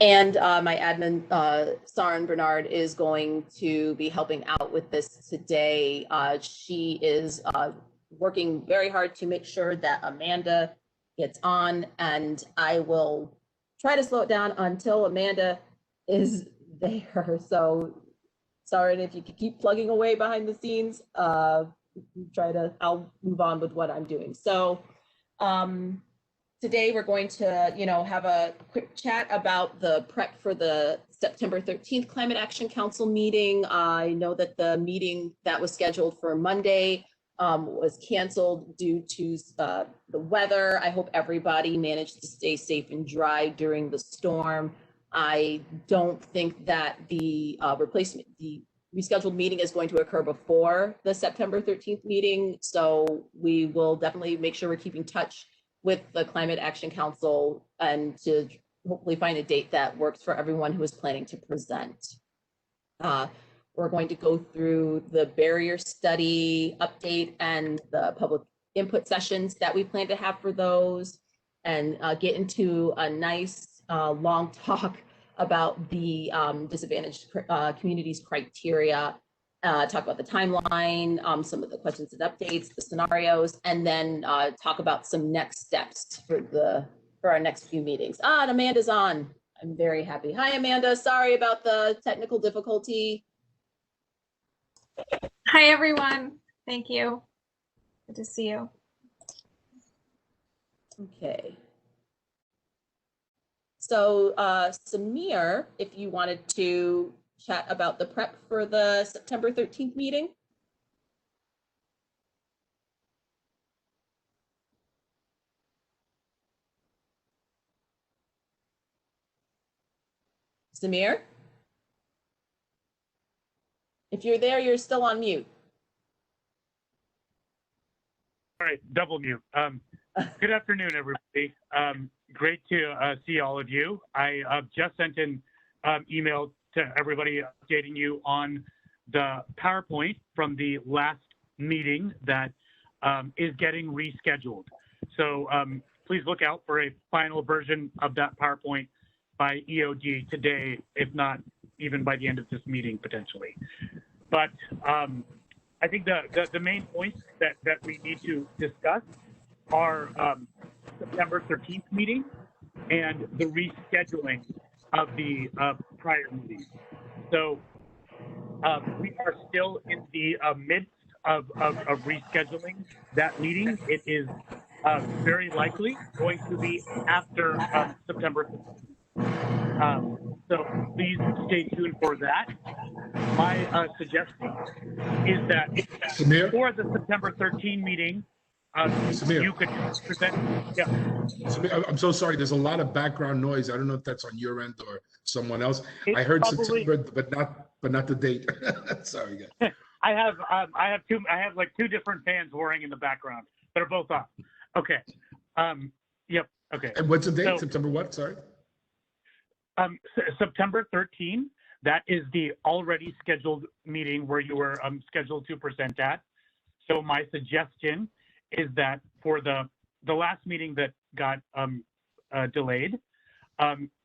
And my admin, Saren Bernard, is going to be helping out with this today. She is working very hard to make sure that Amanda gets on, and I will try to slow it down until Amanda is there. So, Saren, if you could keep plugging away behind the scenes, I'll move on with what I'm doing. So, today we're going to, have a quick chat about the prep for the September 13th Climate Action Council meeting. I know that the meeting that was scheduled for Monday was canceled due to the weather. I hope everybody managed to stay safe and dry during the storm. I don't think that the rescheduled meeting is going to occur before the September 13th meeting. So we will definitely make sure we're keeping touch with the Climate Action Council and to hopefully find a date that works for everyone who is planning to present. We're going to go through the barrier study update and the public input sessions that we plan to have for those, and get into a nice long talk about the disadvantaged communities criteria, talk about the timeline, some of the questions and updates, the scenarios, and then talk about some next steps for our next few meetings. And Amanda's on. I'm very happy. Hi, Amanda. Sorry about the technical difficulty. Hi, everyone. Thank you. Good to see you. Okay. So Samir, if you wanted to chat about the prep for the September 13th meeting. Samir? If you're there, you're still on mute. All right, double mute. Good afternoon, everybody. Great to see all of you. I just sent an email to everybody updating you on the PowerPoint from the last meeting that is getting rescheduled. So please look out for a final version of that PowerPoint by EOD today, if not even by the end of this meeting potentially. But I think the main points that we need to discuss are September 13th meeting and the rescheduling of the prior meeting. So we are still in the midst of rescheduling that meeting. It is very likely going to be after September 15th. So please stay tuned for that. My suggestion is that Samir? for the September 13 meeting, Samir. you could present. Yeah. Samir, I'm so sorry. There's a lot of background noise. I don't know if that's on your end or someone else. It's I heard probably, September, but not the date. Sorry, guys. I have like two different fans whirring in the background that are both off. Okay. Yep. Okay. And what's the date? So, September what? Sorry. September 13. That is the already scheduled meeting where you were scheduled to present at. So my suggestion is that for the last meeting that got delayed,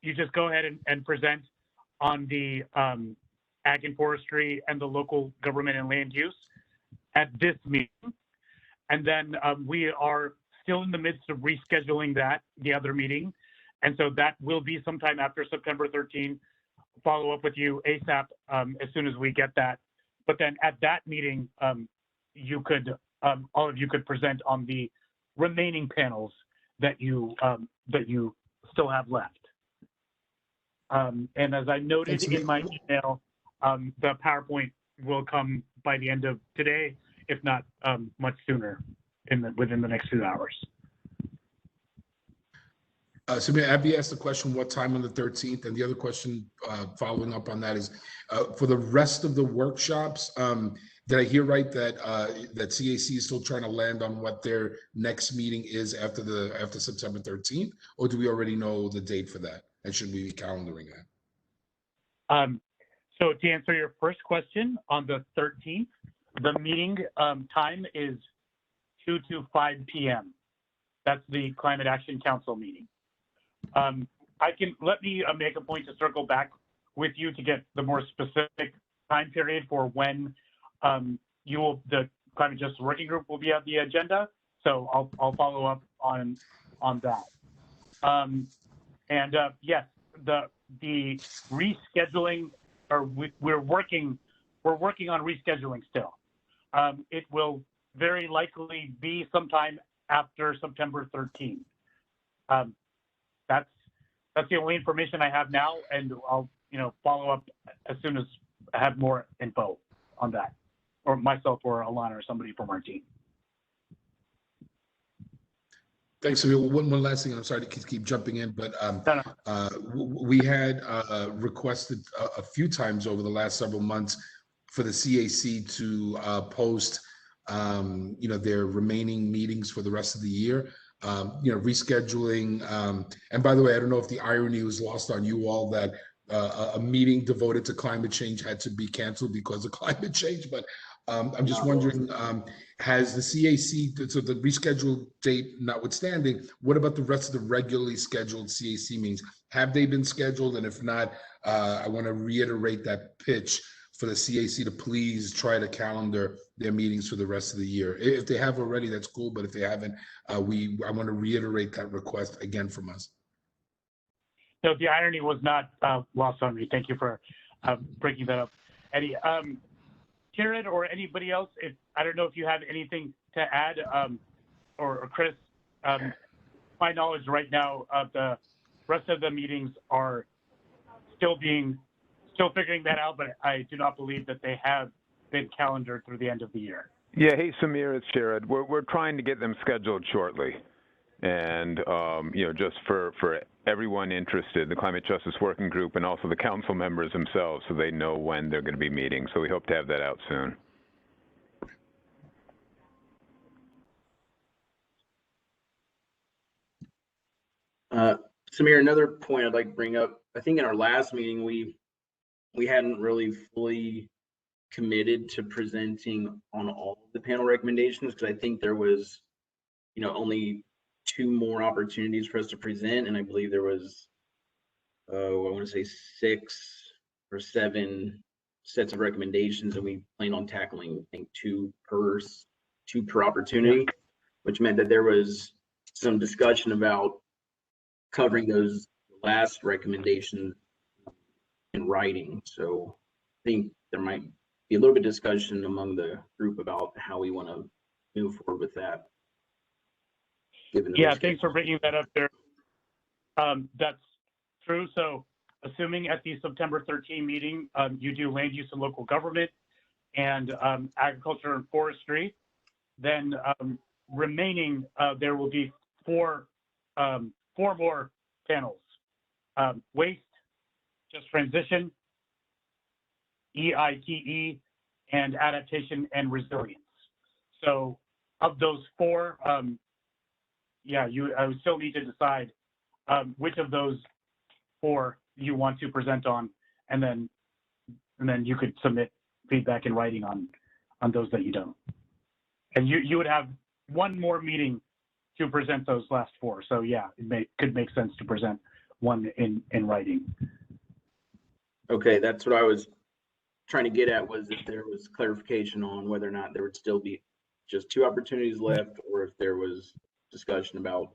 you just go ahead and present on the ag and forestry and the local government and land use at this meeting. And then we are still in the midst of rescheduling the other meeting. And so that will be sometime after September 13. Follow up with you ASAP as soon as we get that. But then at that meeting, you could, all of you could present on the remaining panels that you still have left. And as I noted in my email, the PowerPoint will come by the end of today, if not much sooner, within the next few hours. Samir, Abby asked the question, what time on the 13th? And the other question following up on that is, for the rest of the workshops, did I hear right that that CAC is still trying to land on what their next meeting is after September 13th? Or do we already know the date for that? And should we be calendaring that? So to answer your first question, on the 13th, the meeting time is 2 to 5 p.m. That's the Climate Action Council meeting. let me make a point to circle back with you to get the more specific time period for when the climate justice working group will be on the agenda. So I'll follow up on that. Yes, the rescheduling, or we're working on rescheduling still. It will very likely be sometime after September 13th. That's the only information I have now, and I'll follow up as soon as I have more info on that, or myself or Alana or somebody from our team. Thanks, Samir. One last thing. I'm sorry to keep jumping in, but we had requested a few times over the last several months for the CAC to post, their remaining meetings for the rest of the year. Rescheduling. And by the way, I don't know if the irony was lost on you all that a meeting devoted to climate change had to be canceled because of climate change, but I'm just wondering, has the CAC, so the rescheduled date notwithstanding, what about the rest of the regularly scheduled CAC meetings? Have they been scheduled? And if not, I want to reiterate that pitch for the CAC to please try to calendar their meetings for the rest of the year. If they have already, that's cool, but if they haven't, I want to reiterate that request again from us. No, the irony was not lost on me. Thank you for breaking that up, Eddie. Jared or anybody else, I don't know if you have anything to add, or Chris. My knowledge right now of the rest of the meetings are still figuring that out, but I do not believe that they have been calendared through the end of the year. Yeah, hey Samir, it's Jared. We're trying to get them scheduled shortly, and just for everyone interested, the Climate Justice Working Group and also the council members themselves, so they know when they're going to be meeting. So we hope to have that out soon. Samir, another point I'd like to bring up. I think in our last meeting we hadn't really fully committed to presenting on all of the panel recommendations, because I think there was, only 2 more opportunities for us to present, and I believe there was, I want to say 6 or 7 sets of recommendations, and we plan on tackling, I think, 2 per opportunity, which meant that there was some discussion about covering those last recommendations in writing. So I think there might be a little bit of discussion among the group about how we want to move forward with that. Yeah, thanks for bringing that up there. That's true. So assuming at the September 13 meeting, you do land use and local government and agriculture and forestry, then remaining, there will be 4 more panels: waste, just transition, EITE, and adaptation and resilience. So of those 4, I would still need to decide which of those 4 you want to present on, and then you could submit feedback in writing on those that you don't. And you would have 1 more meeting to present those last 4. So yeah, could make sense to present 1 in writing. Okay, that's what I was trying to get at, was if there was clarification on whether or not there would still be just 2 opportunities left, or if there was discussion about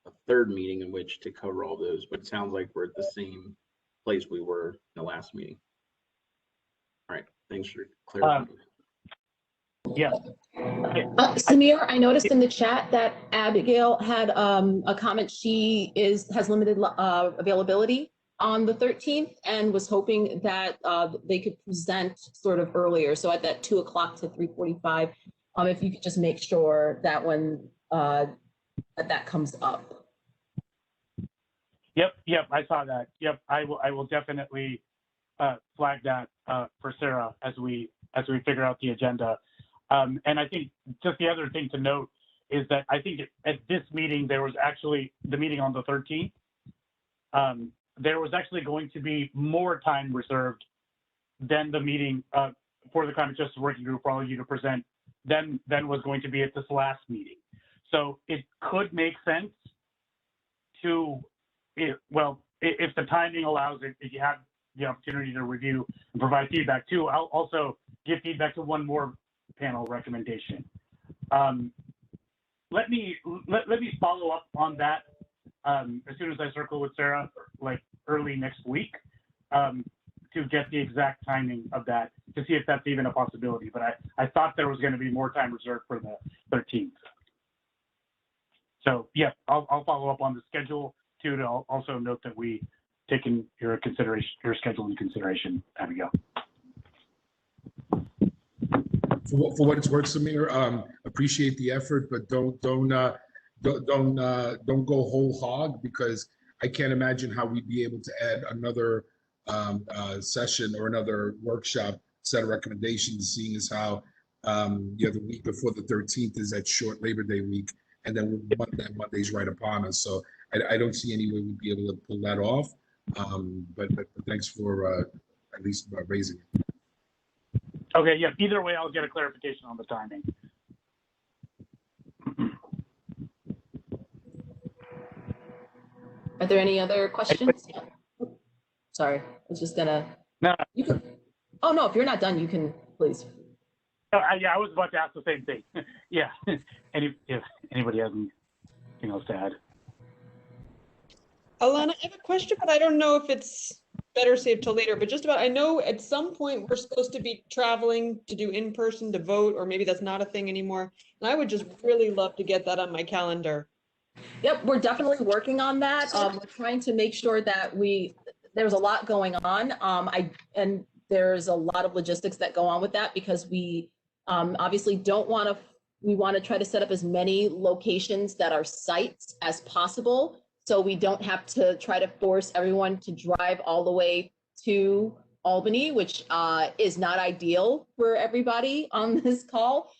a 3rd meeting in which to cover all those. But it sounds like we're at the same place we were in the last meeting. All right, thanks for clarifying. Yeah. Samir, I noticed in the chat that Abigail had a comment. She has limited availability on the 13th and was hoping that they could present sort of earlier. So at that 2 o'clock to 3:45, if you could just make sure that when that comes up. Yep, I saw that. Yep, I will definitely flag that for Sarah as we figure out the agenda. And I think just the other thing to note is that I think at this meeting, there was actually the meeting on the 13th. There was actually going to be more time reserved than the meeting for the Climate Justice Working Group for all of you to present than was going to be at this last meeting. So it could make sense to if the timing allows it, if you have the opportunity to review and provide feedback too, I'll also give feedback to one more panel recommendation. Let me follow up on that as soon as I circle with Sarah, like early next week, to get the exact timing of that, to see if that's even a possibility. But I thought there was going to be more time reserved for the 13th. So yeah, I'll follow up on the schedule too, to also note that we taken your schedule into consideration, Abigail. For what it's worth, Samir, appreciate the effort, but don't go whole hog, because I can't imagine how we'd be able to add another session or another workshop set of recommendations, seeing as how the week before the 13th is that short Labor Day week, and then that Monday's right upon us. So I don't see any way we'd be able to pull that off. But thanks for at least raising it. Okay, yeah, either way, I'll get a clarification on the timing. Are there any other questions? Sorry, I was just gonna. No. You can. Oh no, if you're not done, you can please. Yeah, I was about to ask the same thing. Yeah, if anybody has anything else to add. Alana, I have a question, but I don't know if it's better saved till later, but just about, I know at some point we're supposed to be traveling to do in-person to vote, or maybe that's not a thing anymore. And I would just really love to get that on my calendar. Yep, we're definitely working on that. We're trying to make sure that there's a lot going on. And there's a lot of logistics that go on with that, because we obviously we want to try to set up as many locations that are sites as possible, so we don't have to try to force everyone to drive all the way to Albany, which is not ideal for everybody on this call.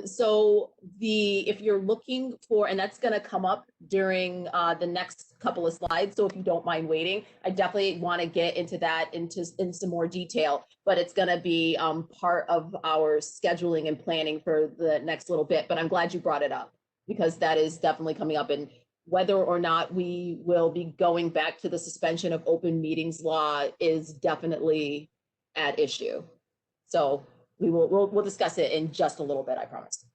So if you're looking for, and that's going to come up during the next couple of slides, so if you don't mind waiting, I definitely want to get into that in some more detail, but it's going to be part of our scheduling and planning for the next little bit. But I'm glad you brought it up, because that is definitely coming up, and whether or not we will be going back to the suspension of open meetings law is definitely at issue. So we'll discuss it in just a little bit, I promise.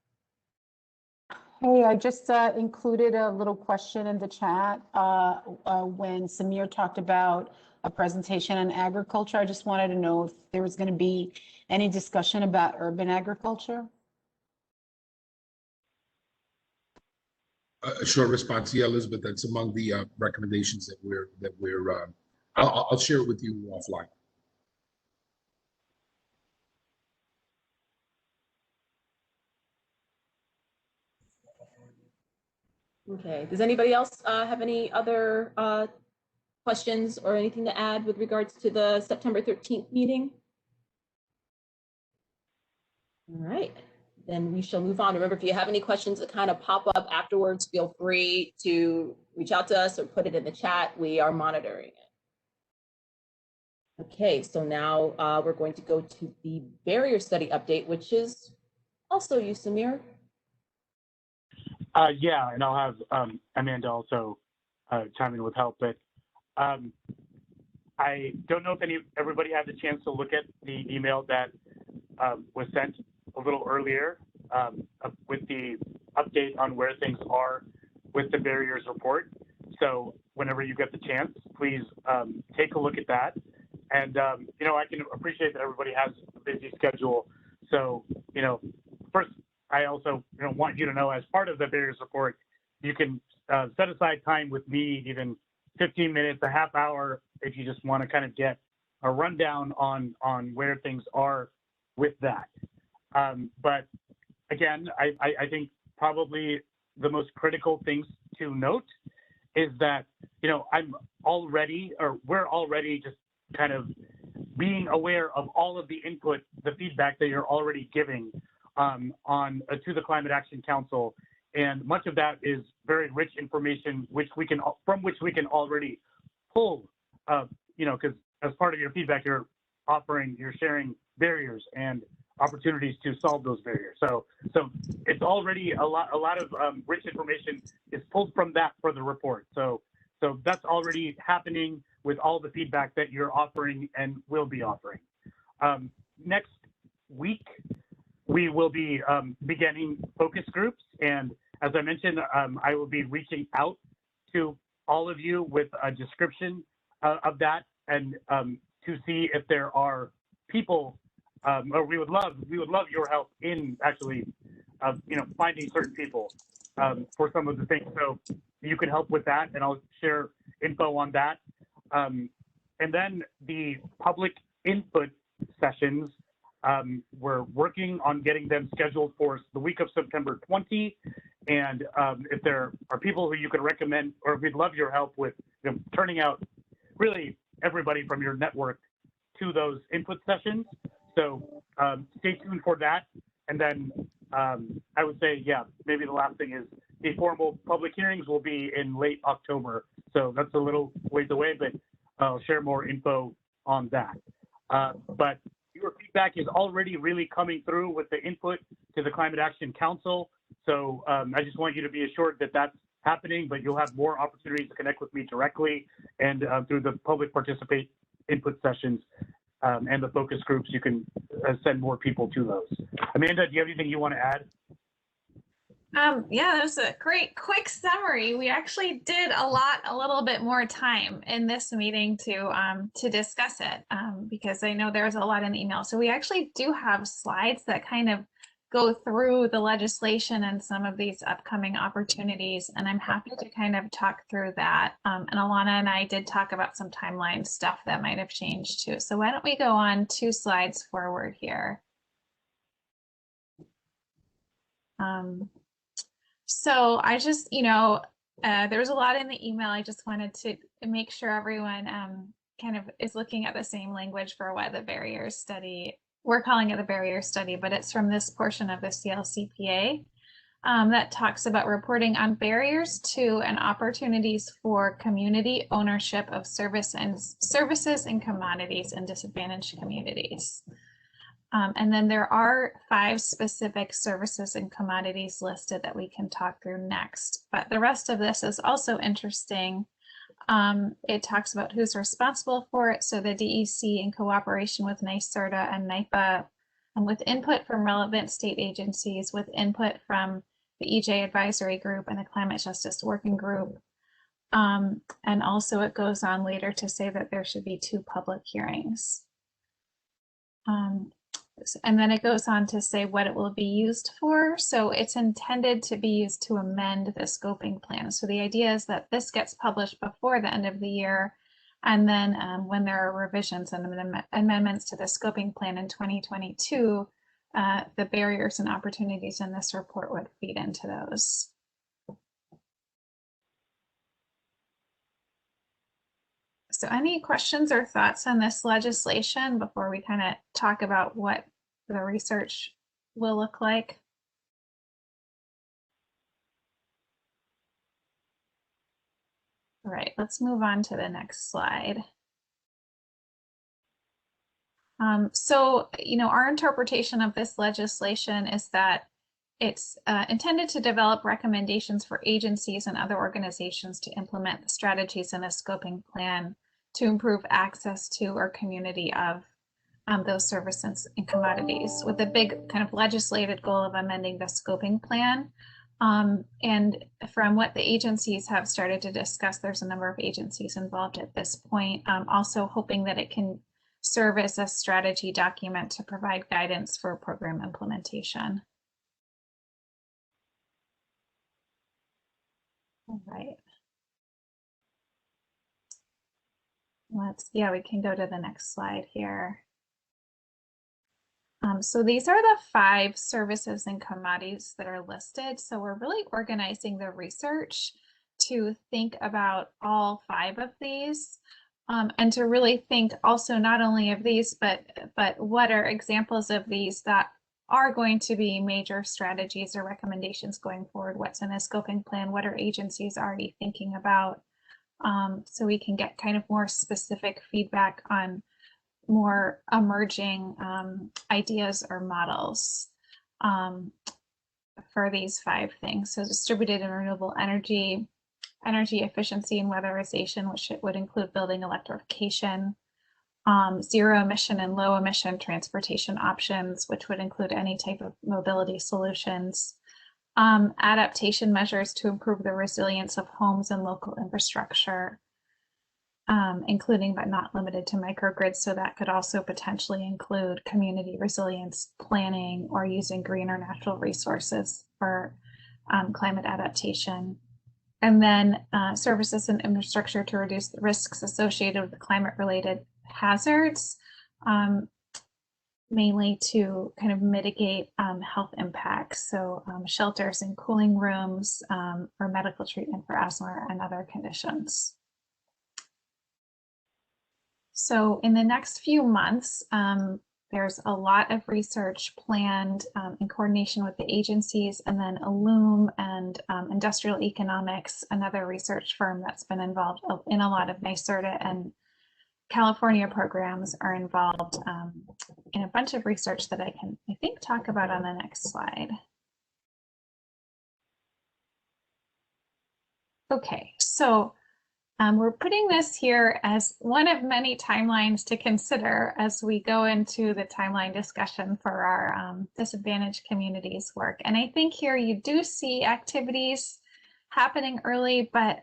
Hey, I just included a little question in the chat when Samir talked about a presentation on agriculture. I just wanted to know if there was going to be any discussion about urban agriculture. A short response, yeah, Elizabeth. That's among the recommendations that we're. I'll share it with you offline. Okay. Does anybody else have any other questions or anything to add with regards to the September 13th meeting? All right. Then we shall move on. Remember, if you have any questions that kind of pop up afterwards, feel free to reach out to us or put it in the chat. We are monitoring it. Okay, so now we're going to go to the barrier study update, which is also you, Samir. Yeah, and I'll have Amanda also chime in with help. But I don't know if everybody had the chance to look at the email that was sent a little earlier with the update on where things are with the barriers report. So whenever you get the chance, please take a look at that. And, I can appreciate that everybody has a busy schedule. So, first, I also want you to know, as part of the barriers report, you can set aside time with me, even 15 minutes, a half hour, if you just want to kind of get a rundown on where things are with that. But again, I think probably the most critical things to note is that, we're already just kind of being aware of all of the input, the feedback that you're already giving to the Climate Action Council. And much of that is very rich information, from which we can already pull, because as part of your feedback, you're sharing barriers and opportunities to solve those barriers. So it's already a lot of rich information is pulled from that for the report. So So that's already happening with all the feedback that you're offering and will be offering. Next week, we will be beginning focus groups. And as I mentioned, I will be reaching out to all of you with a description of that and to see if there are people, or we would love your help in actually, finding certain people for some of the things. So you can help with that, and I'll share info on that. And then the public input sessions, we're working on getting them scheduled for the week of September 20. And if there are people who you could recommend, or we'd love your help with turning out really everybody from your network to those input sessions. So stay tuned for that. And then I would say, yeah, maybe the last thing is the formal public hearings will be in late October. So that's a little ways away, but I'll share more info on that. But your feedback is already really coming through with the input to the Climate Action Council. So I just want you to be assured that that's happening, but you'll have more opportunities to connect with me directly and through the public participate input sessions and the focus groups, you can send more people to those. Amanda, do you have anything you want to add? Yeah, that was a great quick summary. We actually did a little bit more time in this meeting to discuss it because I know there's a lot in the email. So we actually do have slides that kind of go through the legislation and some of these upcoming opportunities. And I'm happy to kind of talk through that. And Alana and I did talk about some timeline stuff that might have changed too. So why don't we go on 2 slides forward here. So I just, there was a lot in the email. I just wanted to make sure everyone kind of is looking at the same language for what the barriers study, we're calling it the barriers study, but it's from this portion of the CLCPA that talks about reporting on barriers to and opportunities for community ownership of services and commodities in disadvantaged communities. And then there are 5 specific services and commodities listed that we can talk through next. But the rest of this is also interesting. It talks about who's responsible for it. So the DEC in cooperation with NYSERDA and NYPA, and with input from relevant state agencies, with input from the EJ Advisory Group and the Climate Justice Working Group. And also it goes on later to say that there should be 2 public hearings. And then it goes on to say what it will be used for. So it's intended to be used to amend the scoping plan. So the idea is that this gets published before the end of the year. And then when there are revisions and amendments to the scoping plan in 2022, the barriers and opportunities in this report would feed into those. So any questions or thoughts on this legislation before we kind of talk about what the research will look like? All right, let's move on to the next slide. So, our interpretation of this legislation is that it's intended to develop recommendations for agencies and other organizations to implement the strategies in a scoping plan to improve access to or community of those services and commodities, with the big kind of legislated goal of amending the scoping plan. And from what the agencies have started to discuss, there's a number of agencies involved at this point, also hoping that it can serve as a strategy document to provide guidance for program implementation. All right. We can go to the next slide here. So these are the 5 services and commodities that are listed. So we're really organizing the research to think about all 5 of these and to really think also not only of these, but what are examples of these that are going to be major strategies or recommendations going forward. What's in a scoping plan? What are agencies already thinking about? So we can get kind of more specific feedback on more emerging ideas or models for these 5 things. So distributed and renewable energy, energy efficiency and weatherization, which would include building electrification, zero emission and low emission transportation options, which would include any type of mobility solutions, adaptation measures to improve the resilience of homes and local infrastructure, including but not limited to microgrids. So that could also potentially include community resilience planning or using green or natural resources for climate adaptation. And then services and infrastructure to reduce the risks associated with climate-related hazards, mainly to kind of mitigate health impacts. So shelters and cooling rooms or medical treatment for asthma and other conditions. So in the next few months, there's a lot of research planned in coordination with the agencies, and then Illum and Industrial Economics, another research firm that's been involved in a lot of NYSERDA and California programs, are involved in a bunch of research that I think, talk about on the next slide. Okay, so we're putting this here as one of many timelines to consider as we go into the timeline discussion for our disadvantaged communities work. And I think here you do see activities happening early, but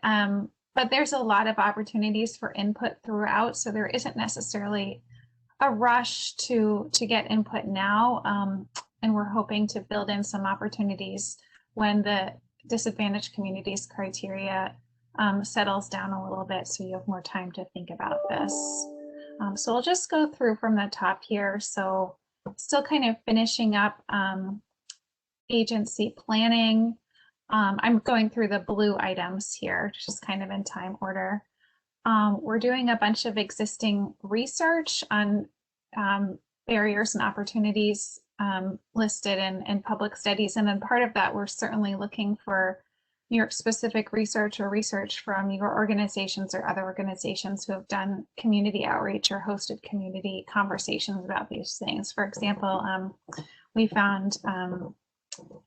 there's a lot of opportunities for input throughout. So there isn't necessarily a rush to get input now. And we're hoping to build in some opportunities when the disadvantaged communities criteria settles down a little bit, so you have more time to think about this. So I'll just go through from the top here. So still kind of finishing up agency planning. I'm going through the blue items here, just kind of in time order. We're doing a bunch of existing research on barriers and opportunities listed in public studies. And then part of that, we're certainly looking for New York specific research or research from your organizations or other organizations who have done community outreach or hosted community conversations about these things. For example, we found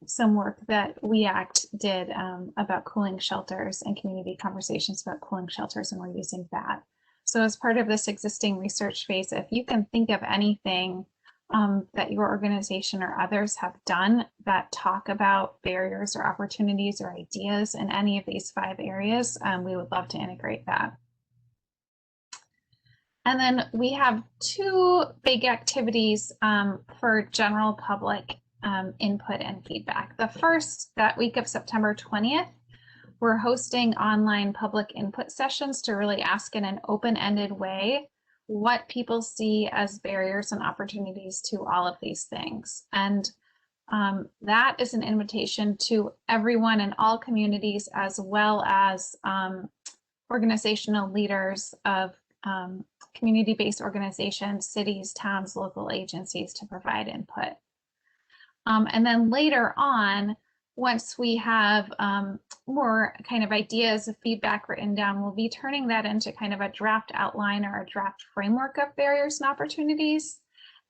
some work that We Act did about cooling shelters and community conversations about cooling shelters, and we're using that. So as part of this existing research phase, if you can think of anything that your organization or others have done that talk about barriers or opportunities or ideas in any of these 5 areas, we would love to integrate that. And then we have 2 big activities for general public input and feedback. The first, that week of September 20th, we're hosting online public input sessions to really ask in an open-ended way what people see as barriers and opportunities to all of these things. And that is an invitation to everyone in all communities, as well as organizational leaders of community-based organizations, cities, towns, local agencies, to provide input. And then later on, once we have more kind of ideas of feedback written down, we'll be turning that into kind of a draft outline or a draft framework of barriers and opportunities,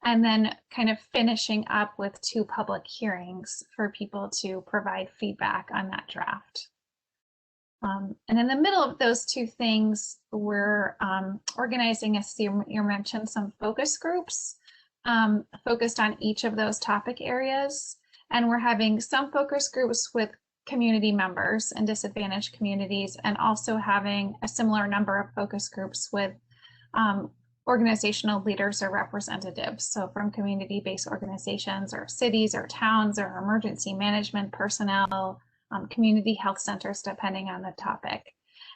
and then kind of finishing up with 2 public hearings for people to provide feedback on that draft. And in the middle of those 2 things, we're organizing, as you mentioned, some focus groups focused on each of those topic areas. And we're having some focus groups with community members and disadvantaged communities, and also having a similar number of focus groups with organizational leaders or representatives. So from community-based organizations or cities or towns or emergency management personnel, community health centers, depending on the topic.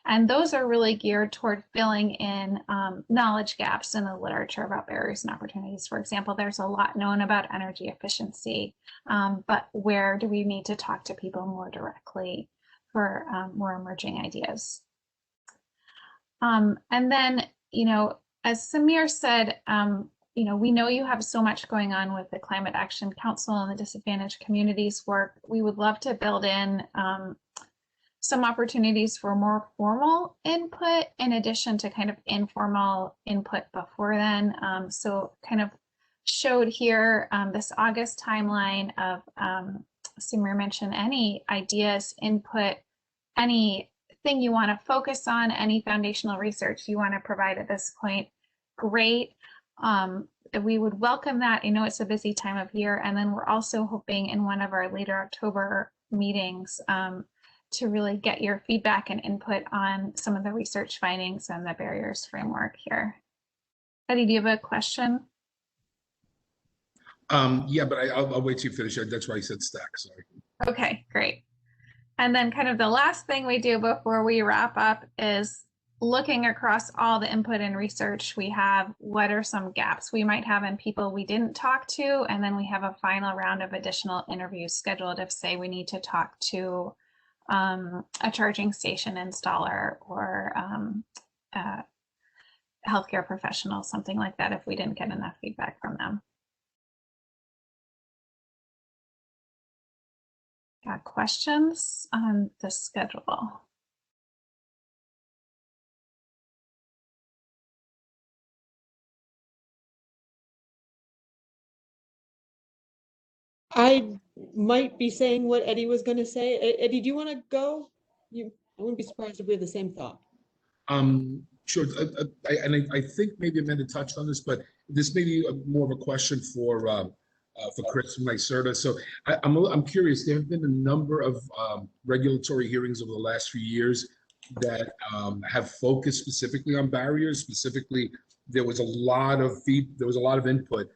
And those are really geared toward filling in knowledge gaps in the literature about barriers and opportunities. For example, there's a lot known about energy efficiency, but where do we need to talk to people more directly for more emerging ideas? And then, as Samir said, we know you have so much going on with the Climate Action Council and the disadvantaged communities work. We would love to build in some opportunities for more formal input in addition to kind of informal input before then. So kind of showed here this August timeline of, Samir mentioned, any ideas, input, anything anything you want to focus on, any foundational research you want to provide at this point, great. We would welcome that. I know it's a busy time of year. And then we're also hoping in one of our later October meetings to really get your feedback and input on some of the research findings and the barriers framework here. Eddie, do you have a question? Yeah, but I'll wait till you finish. That's why I said stack, sorry. Okay, great. And then kind of the last thing we do before we wrap up is looking across all the input and research we have, what are some gaps we might have in people we didn't talk to? And then we have a final round of additional interviews scheduled if, say, we need to talk to a charging station installer or a healthcare professional, something like that, if we didn't get enough feedback from them. Got questions on the schedule? I might be saying what Eddie was going to say. Eddie, do you want to go? I wouldn't be surprised if we have the same thought. Sure. I think maybe Amanda touched on this, but this may be more of a question for Chris from NYSERDA. So I'm curious. There have been a number of regulatory hearings over the last few years that have focused specifically on barriers. Specifically, there was a lot of input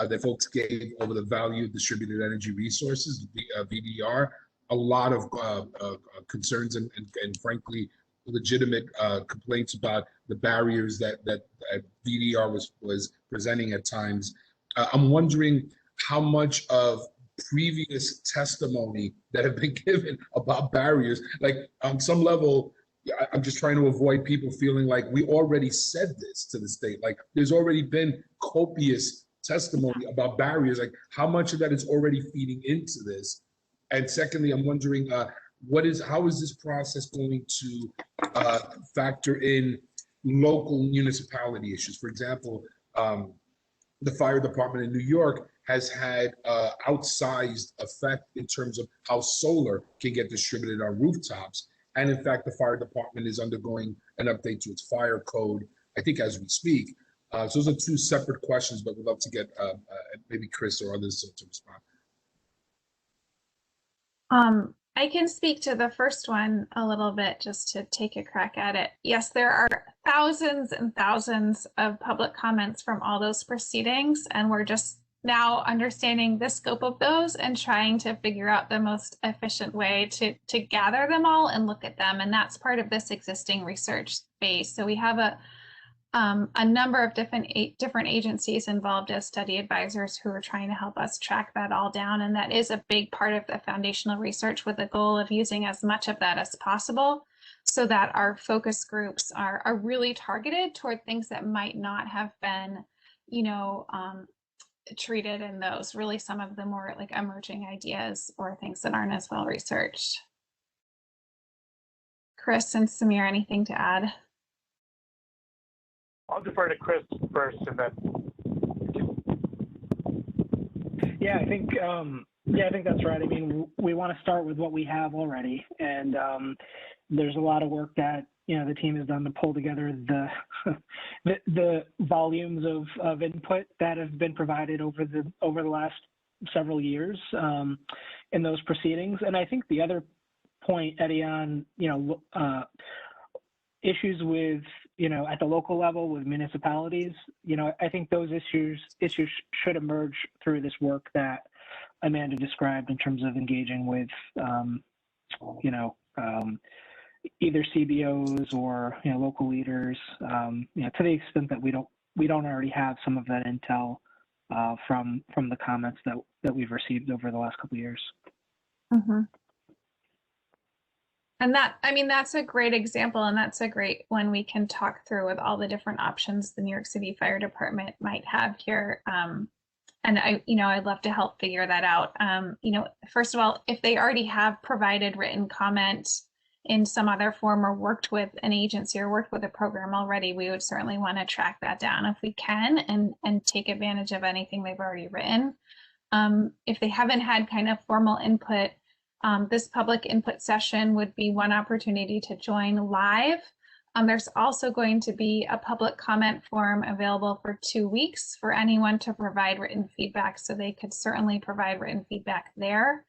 that folks gave over the value of distributed energy resources, VDR. A lot of concerns and frankly legitimate complaints about the barriers that VDR was presenting at times. I'm wondering how much of previous testimony that have been given about barriers, like on some level, I'm just trying to avoid people feeling like we already said this to the state. Like there's already been copious testimony about barriers. Like how much of that is already feeding into this? And secondly, I'm wondering how is this process going to factor in local municipality issues? For example, the fire department in New York has had outsized effect in terms of how solar can get distributed on rooftops. And in fact, the fire department is undergoing an update to its fire code, I think, as we speak. So those are two separate questions, but we'd love to get maybe Chris or others to respond. I can speak to the first one a little bit just to take a crack at it. Yes, there are thousands and thousands of public comments from all those proceedings, and we're just now understanding the scope of those and trying to figure out the most efficient way to gather them all and look at them. And that's part of this existing research base. So we have a number of different agencies involved as study advisors who are trying to help us track that all down. And that is a big part of the foundational research, with the goal of using as much of that as possible so that our focus groups are really targeted toward things that might not have been, treated in those, really some of the more like emerging ideas or things that aren't as well researched. Chris and Samir, anything to add? I'll defer to Chris first, and then. Yeah, I think that's right. I mean, we want to start with what we have already, and there's a lot of work that the team has done to pull together the volumes of input that have been provided over the last several years in those proceedings. And I think the other point, Eddie, on issues with at the local level with municipalities, I think those issues should emerge through this work that Amanda described in terms of engaging with either CBOs or local leaders, to the extent that we don't already have some of that intel from the comments that we've received over the last couple of years. Mm-hmm. And that's a great example, and that's a great one we can talk through with all the different options the New York City Fire Department might have here. And I'd love to help figure that out. First of all, if they already have provided written comment in some other form or worked with an agency or worked with a program already, we would certainly want to track that down if we can and take advantage of anything they've already written. If they haven't had kind of formal input, This public input session would be one opportunity to join live. There's also going to be a public comment form available for 2 weeks for anyone to provide written feedback, so they could certainly provide written feedback there.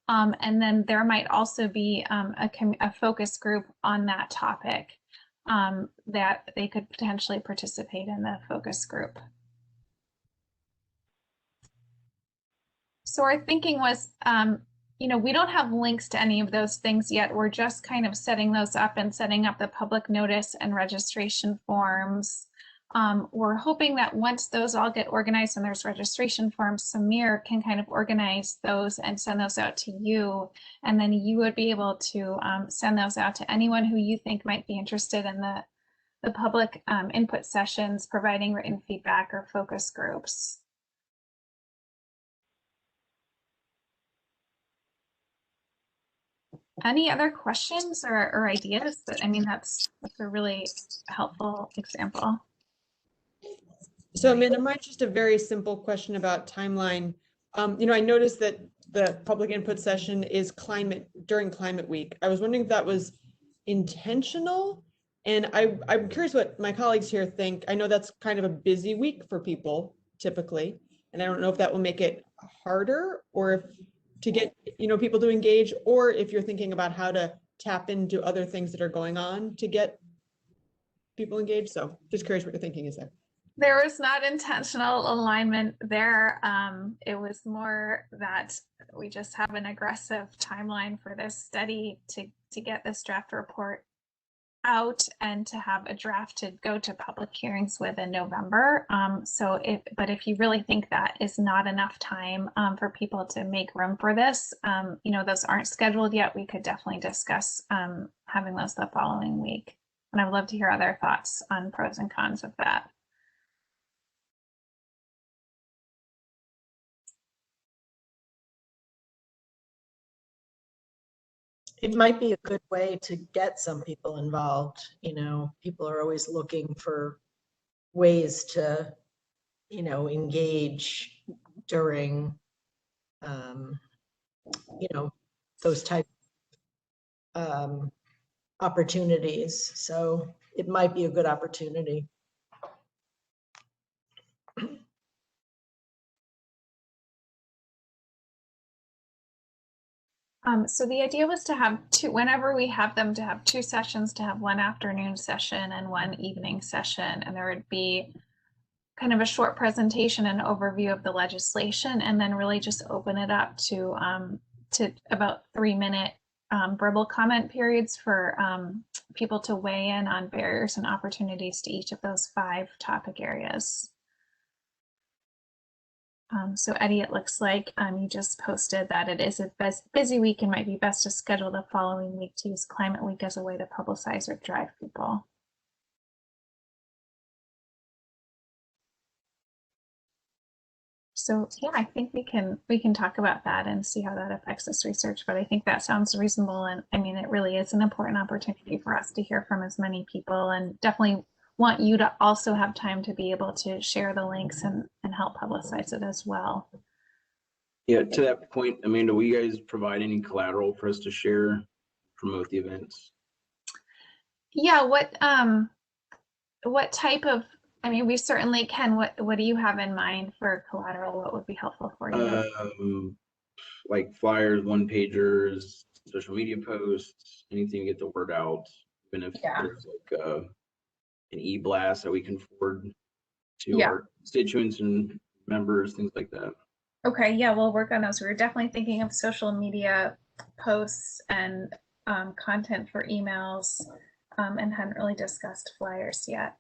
And then there might also be a focus group on that topic that they could potentially participate in the focus group. So our thinking was, we don't have links to any of those things yet. We're just kind of setting those up and setting up the public notice and registration forms. We're hoping that once those all get organized and there's registration forms, Samir can kind of organize those and send those out to you. And then you would be able to send those out to anyone who you think might be interested in the public input sessions, providing written feedback or focus groups. Any other questions or ideas? But I mean, that's a really helpful example. So Amanda, mine's just a very simple question about timeline. I noticed that the public input session is during Climate Week. I was wondering if that was intentional. And I'm curious what my colleagues here think. I know that's kind of a busy week for people typically, and I don't know if that will make it harder or if to get people to engage, or if you're thinking about how to tap into other things that are going on to get people engaged. So just curious what your thinking is there. There was not intentional alignment there. It was more that we just have an aggressive timeline for this study to get this draft report out and to have a draft to go to public hearings with in November. But if you really think that is not enough time for people to make room for this, those aren't scheduled yet, we could definitely discuss having those the following week. And I would love to hear other thoughts on pros and cons of that. It might be a good way to get some people involved. People are always looking for ways to, engage during, those type opportunities. So it might be a good opportunity. So the idea was to have whenever we have them, to have 2 sessions, to have one afternoon session and one evening session. And there would be kind of a short presentation and overview of the legislation, and then really just open it up to about 3-minute verbal comment periods for people to weigh in on barriers and opportunities to each of those 5 topic areas. So Eddie, it looks like you just posted that it is a busy week and might be best to schedule the following week to use Climate Week as a way to publicize or drive people. So yeah, I think we can talk about that and see how that affects this research, but I think that sounds reasonable. And I mean, it really is an important opportunity for us to hear from as many people, and definitely want you to also have time to be able to share the links and help publicize it as well. Yeah, to that point, Amanda, will you guys provide any collateral for us to share, promote the events? Yeah, what type of, I mean, we certainly can. What do you have in mind for collateral? What would be helpful for you? Like flyers, one-pagers, social media posts, anything to get the word out, even if there's like an e-blast that we can forward to our constituents and members, things like that. Okay, yeah, we'll work on those. We were definitely thinking of social media posts and content for emails, and hadn't really discussed flyers yet.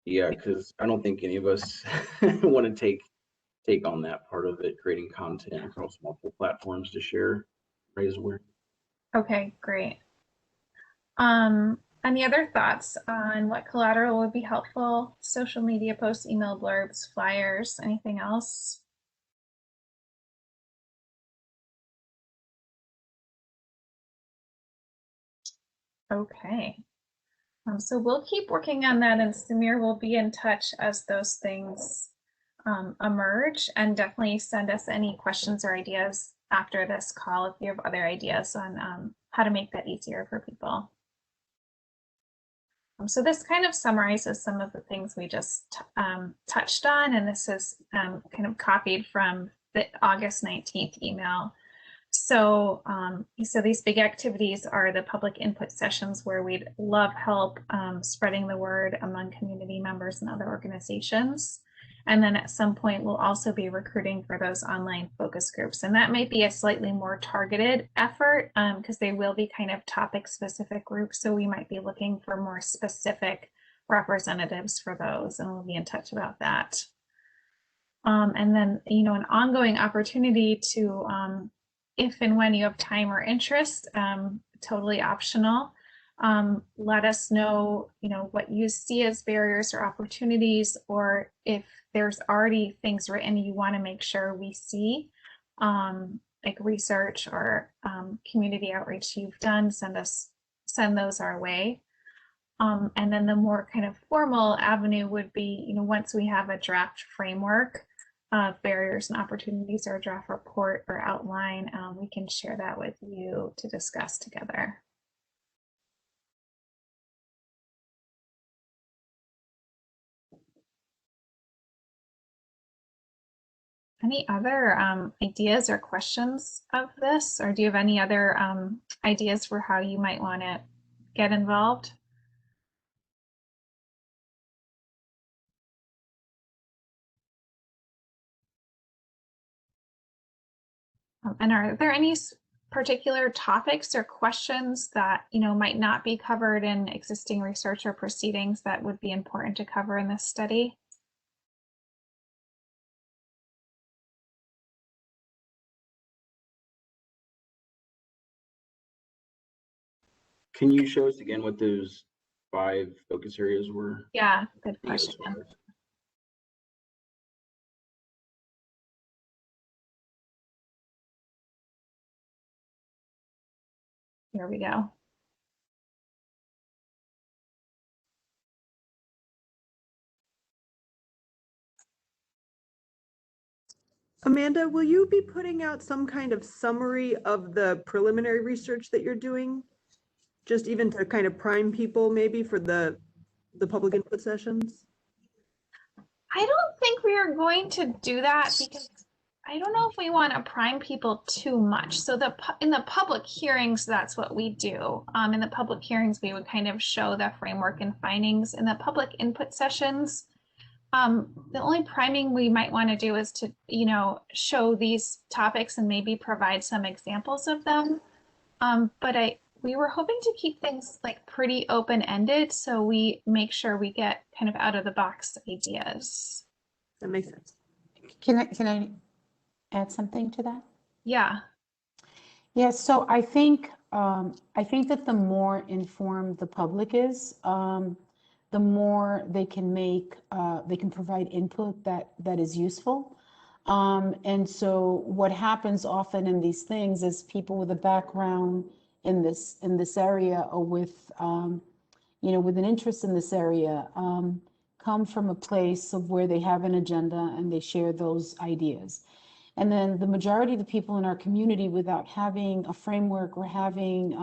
Yeah, because I don't think any of us want to take on that part of it, creating content across multiple platforms to share, raise awareness. Okay, great. Any other thoughts on what collateral would be helpful? Social media posts, email blurbs, flyers, anything else? Okay. So we'll keep working on that, and Samir will be in touch as those things emerge, and definitely send us any questions or ideas after this call if you have other ideas on how to make that easier for people. So this kind of summarizes some of the things we just touched on, and this is kind of copied from the August 19th email. So, so these big activities are the public input sessions where we'd love help spreading the word among community members and other organizations. And then at some point, we'll also be recruiting for those online focus groups. And that might be a slightly more targeted effort because they will be kind of topic specific groups. So we might be looking for more specific representatives for those, and we'll be in touch about that. And then, you know, an ongoing opportunity to, if and when you have time or interest, totally optional, let us know, you know, what you see as barriers or opportunities, or if there's already things written you want to make sure we see, like research or community outreach you've done, send those our way. And then the more kind of formal avenue would be, you know, once we have a draft framework of barriers and opportunities or a draft report or outline, we can share that with you to discuss together. Any other ideas or questions of this, or do you have any other ideas for how you might want to get involved? And are there any particular topics or questions that, you know, might not be covered in existing research or proceedings that would be important to cover in this study? Can you show us again what those 5 focus areas were? Yeah, good question. Here we go. Amanda, will you be putting out some kind of summary of the preliminary research that you're doing? Just even to kind of prime people maybe for the public input sessions? I don't think we are going to do that because I don't know if we want to prime people too much. So in the public hearings, that's what we do. In the public hearings, we would kind of show the framework and findings. In the public input sessions, the only priming we might want to do is to, you know, show these topics and maybe provide some examples of them. But we were hoping to keep things like pretty open-ended, so we make sure we get kind of out of the box ideas. That makes sense. Can I add something to that? Yeah. Yeah, so I think that the more informed the public is, the more they can provide input that is useful. And so what happens often in these things is people with a background in this area, or with you know, with an interest in this area, come from a place of where they have an agenda and they share those ideas. And then the majority of the people in our community, without having a framework or having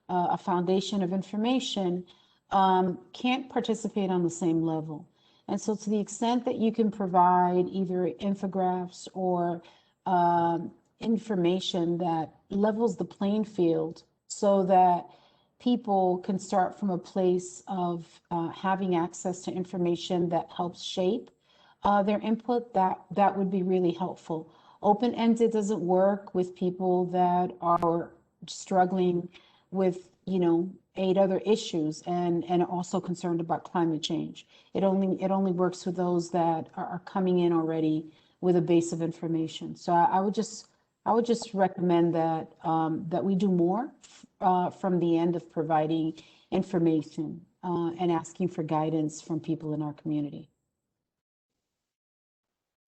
a foundation of information, can't participate on the same level. And so to the extent that you can provide either infographics or information that levels the playing field so that people can start from a place of having access to information that helps shape their input, that would be really helpful. Open-ended doesn't work with people that are struggling with, you know, 8 other issues and also concerned about climate change. It only works with those that are coming in already with a base of information. So I would just recommend that that we do more from the end of providing information and asking for guidance from people in our community.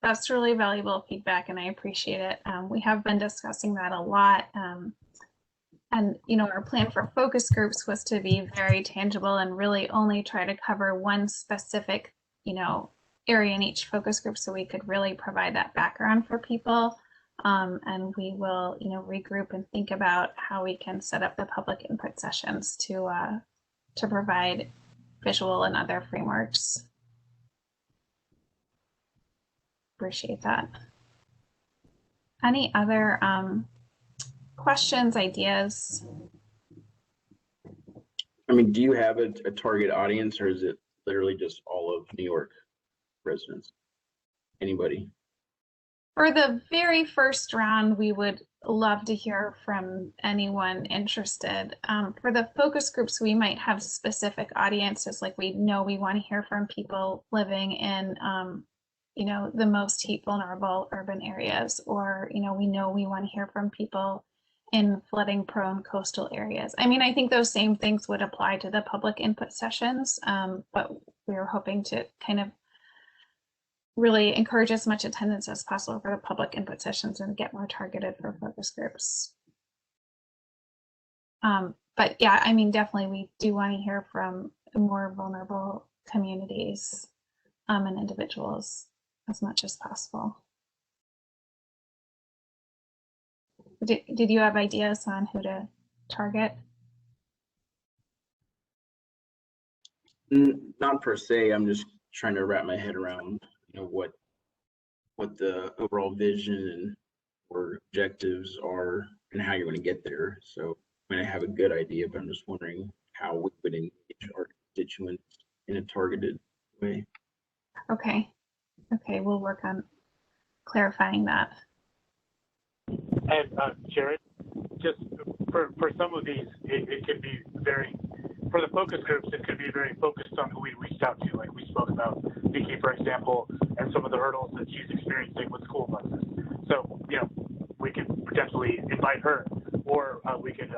That's really valuable feedback, and I appreciate it. We have been discussing that a lot. And, you know, our plan for focus groups was to be very tangible and really only try to cover one specific, you know, area in each focus group so we could really provide that background for people. And we will, regroup and think about how we can set up the public input sessions to provide visual and other frameworks. Appreciate that. Any other questions, ideas? I mean, do you have a target audience, or is it literally just all of New York residents? Anybody? For the very first round, we would love to hear from anyone interested. For the focus groups, we might have specific audiences, like we know we want to hear from people living in, the most heat vulnerable urban areas, or, we know we want to hear from people in flooding prone coastal areas. I mean, I think those same things would apply to the public input sessions, but we were hoping to kind of really encourage as much attendance as possible for the public input sessions and get more targeted for focus groups. But yeah, I mean, definitely we do want to hear from more vulnerable communities and individuals as much as possible. Did you have ideas on who to target? Not per se. I'm just trying to wrap my head around, what the overall vision and or objectives are and how you're going to get there. So I mean, I have a good idea, but I'm just wondering how we would engage our constituents in a targeted way. Okay, we'll work on clarifying that. And Jared, just for some of these, it could be very, for the focus groups, it could be very focused on who we reached out to. Like we spoke about Vicky, for example, and some of the hurdles that she's experiencing with school buses. So, we could potentially invite her, or we could,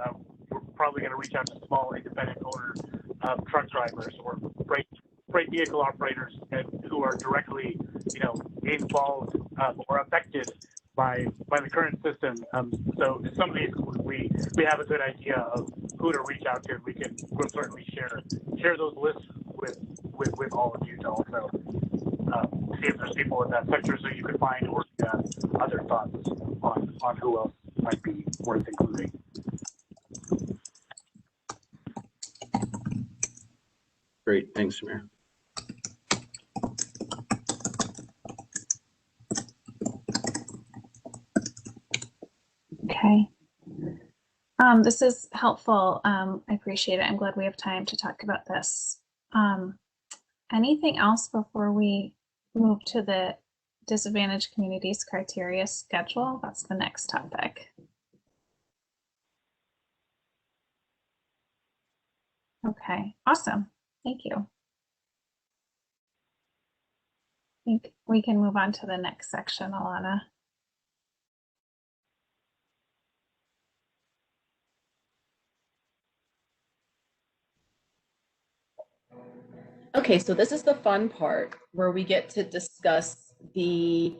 we're probably going to reach out to small independent owner truck drivers or freight vehicle operators who are directly, involved or affected by the current system. So some of these we have a good idea of who to reach out to. We'll certainly share those lists with all of you to also see if there's people in that sector, so you can find or other thoughts on who else might be worth including. Great, thanks, Samir. Okay. This is helpful. I appreciate it. I'm glad we have time to talk about this. Anything else before we move to the disadvantaged communities criteria schedule? That's the next topic. Okay, awesome. Thank you. I think we can move on to the next section, Alana. Okay, so this is the fun part where we get to discuss the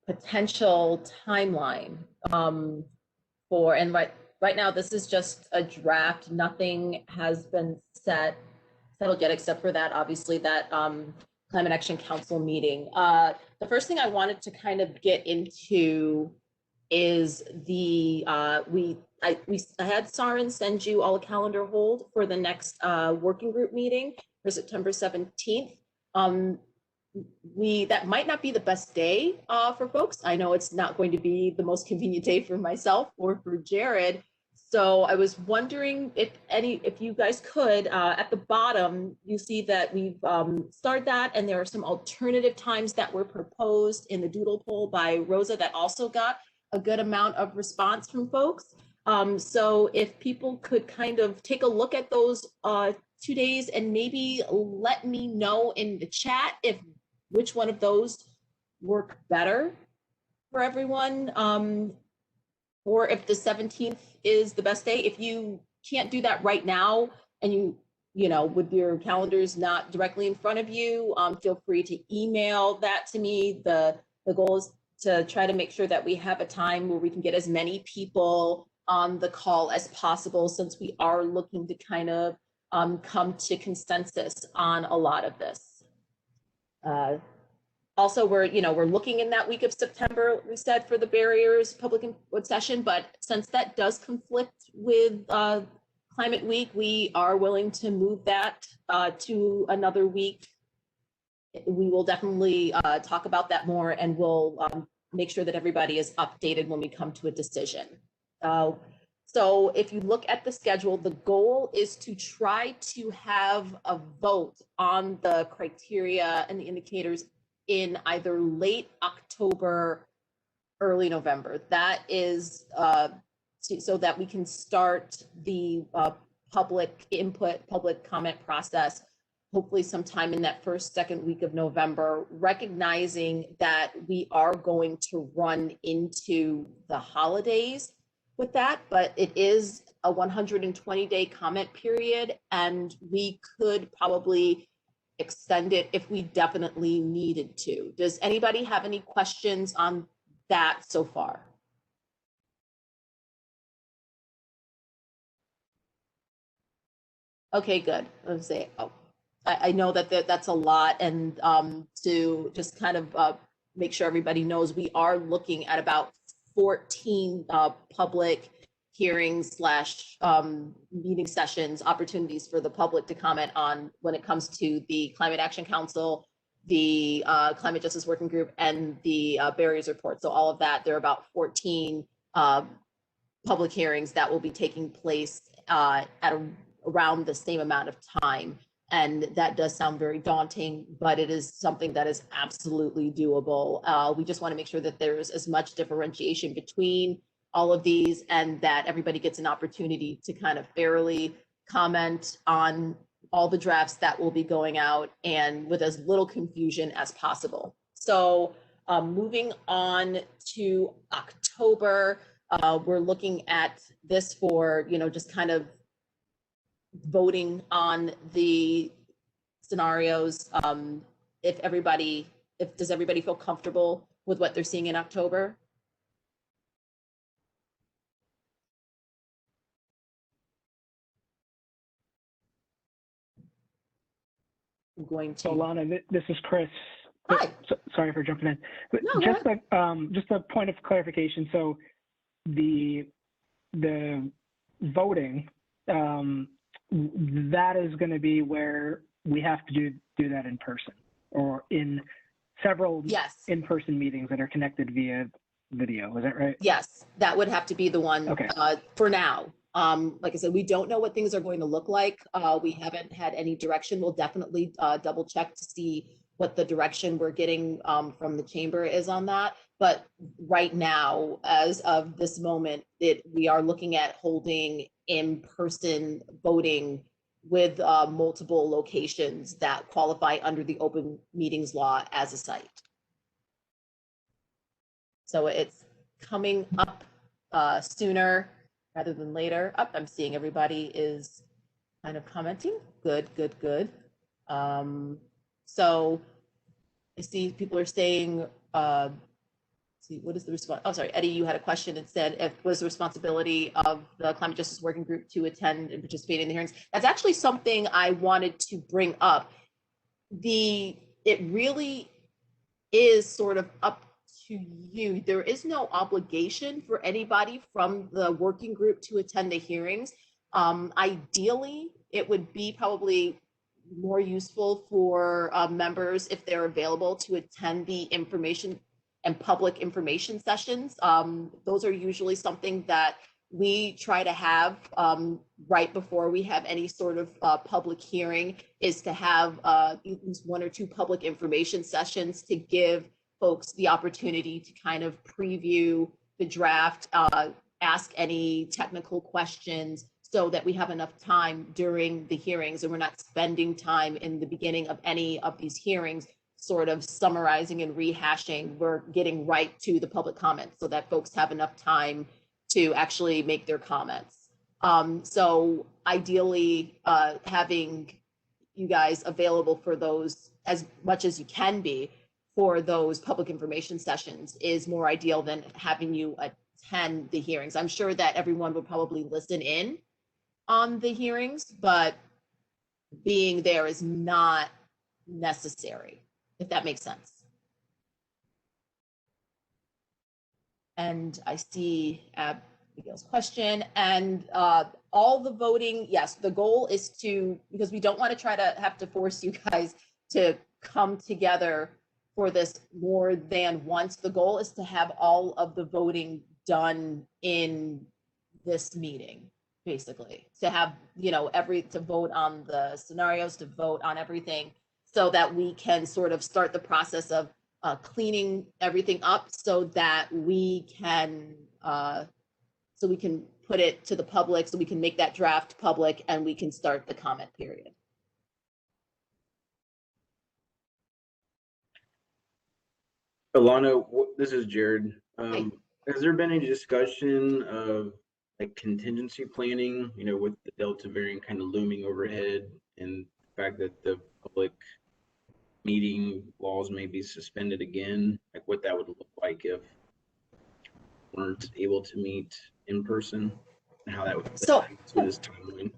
potential timeline and right now this is just a draft. Nothing has been settled yet, except for that, obviously, that Climate Action Council meeting. The first thing I wanted to kind of get into is I had Sarin send you all a calendar hold for the next working group meeting for September 17th. That might not be the best day for folks. I know it's not going to be the most convenient day for myself or for Jared. So I was wondering if you guys could, at the bottom, you see that we've started that, and there are some alternative times that were proposed in the doodle poll by Rosa that also got a good amount of response from folks. So if people could kind of take a look at those 2 days and maybe let me know in the chat which one of those work better for everyone, or if the 17th is the best day. If you can't do that right now and you with your calendars not directly in front of you, feel free to email that to me. The goal is to try to make sure that we have a time where we can get as many people on the call as possible, since we are looking to kind of come to consensus on a lot of this. Also, we're looking in that week of September, we said, for the barriers public input session, but since that does conflict with Climate Week, we are willing to move that to another week. We will definitely talk about that more, and we'll make sure that everybody is updated when we come to a decision. So if you look at the schedule, the goal is to try to have a vote on the criteria and the indicators in either late October, early November. That is so that we can start the public input, public comment process, hopefully sometime in that first, second week of November, recognizing that we are going to run into the holidays with that, but it is a 120-day comment period, and we could probably extend it if we definitely needed to. Does anybody have any questions on that so far? Okay, good. Let's say, I know that that's a lot, and to just kind of make sure everybody knows, we are looking at about 14 public hearings / meeting sessions, opportunities for the public to comment on when it comes to the Climate Action Council, the Climate Justice Working Group, and the Barriers Report. So all of that, there are about 14 public hearings that will be taking place around the same amount of time. And that does sound very daunting, but it is something that is absolutely doable. We just want to make sure that there's as much differentiation between all of these, and that everybody gets an opportunity to kind of fairly comment on all the drafts that will be going out, and with as little confusion as possible. So moving on to October, we're looking at this for, just kind of voting on the scenarios. Does everybody feel comfortable with what they're seeing in October? I'm going to. So Lana, this is Chris. Hi. Sorry for jumping in. But No, just a point of clarification. So the voting, that is going to be where we have to do that in person, or in several in-person meetings that are connected via video. Is that right? Yes, that would have to be the one. Okay. For now. Like I said, we don't know what things are going to look like. We haven't had any direction. We'll definitely double check to see what the direction we're getting from the chamber is on that. But right now, as of this moment, we are looking at holding in-person voting with multiple locations that qualify under the open meetings law as a site. So it's coming up sooner rather than later. I'm seeing everybody is kind of commenting. Good. So I see people are saying, see, what is the response? Oh, sorry, Eddie, you had a question and said, was the responsibility of the Climate Justice Working Group to attend and participate in the hearings? That's actually something I wanted to bring up. It really is sort of up to you. There is no obligation for anybody from the working group to attend the hearings. Ideally, it would be probably more useful for members, if they're available, to attend the information and public information sessions. Those are usually something that we try to have right before we have any sort of public hearing, is to have at least 1 or 2 public information sessions to give folks the opportunity to kind of preview the draft, ask any technical questions, so that we have enough time during the hearings and we're not spending time in the beginning of any of these hearings sort of summarizing and rehashing. We're getting right to the public comments so that folks have enough time to actually make their comments. So ideally, having you guys available for those as much as you can be for those public information sessions is more ideal than having you attend the hearings. I'm sure that everyone will probably listen in on the hearings, but being there is not necessary, if that makes sense. And I see Abigail's question, and all the voting, yes, the goal is to, because we don't want to try to have to force you guys to come together for this more than once. The goal is to have all of the voting done in this meeting, basically, to have, you know, to vote on the scenarios, to vote on everything, so that we can sort of start the process of cleaning everything up, so that we can put it to the public, so we can make that draft public, and we can start the comment period. Alana, this is Jared. Hi. Has there been any discussion of like contingency planning, you know, with the Delta variant kind of looming overhead, and the fact that the public meeting laws may be suspended again, like what that would look like if we weren't able to meet in person, and how that would fit into this timeline?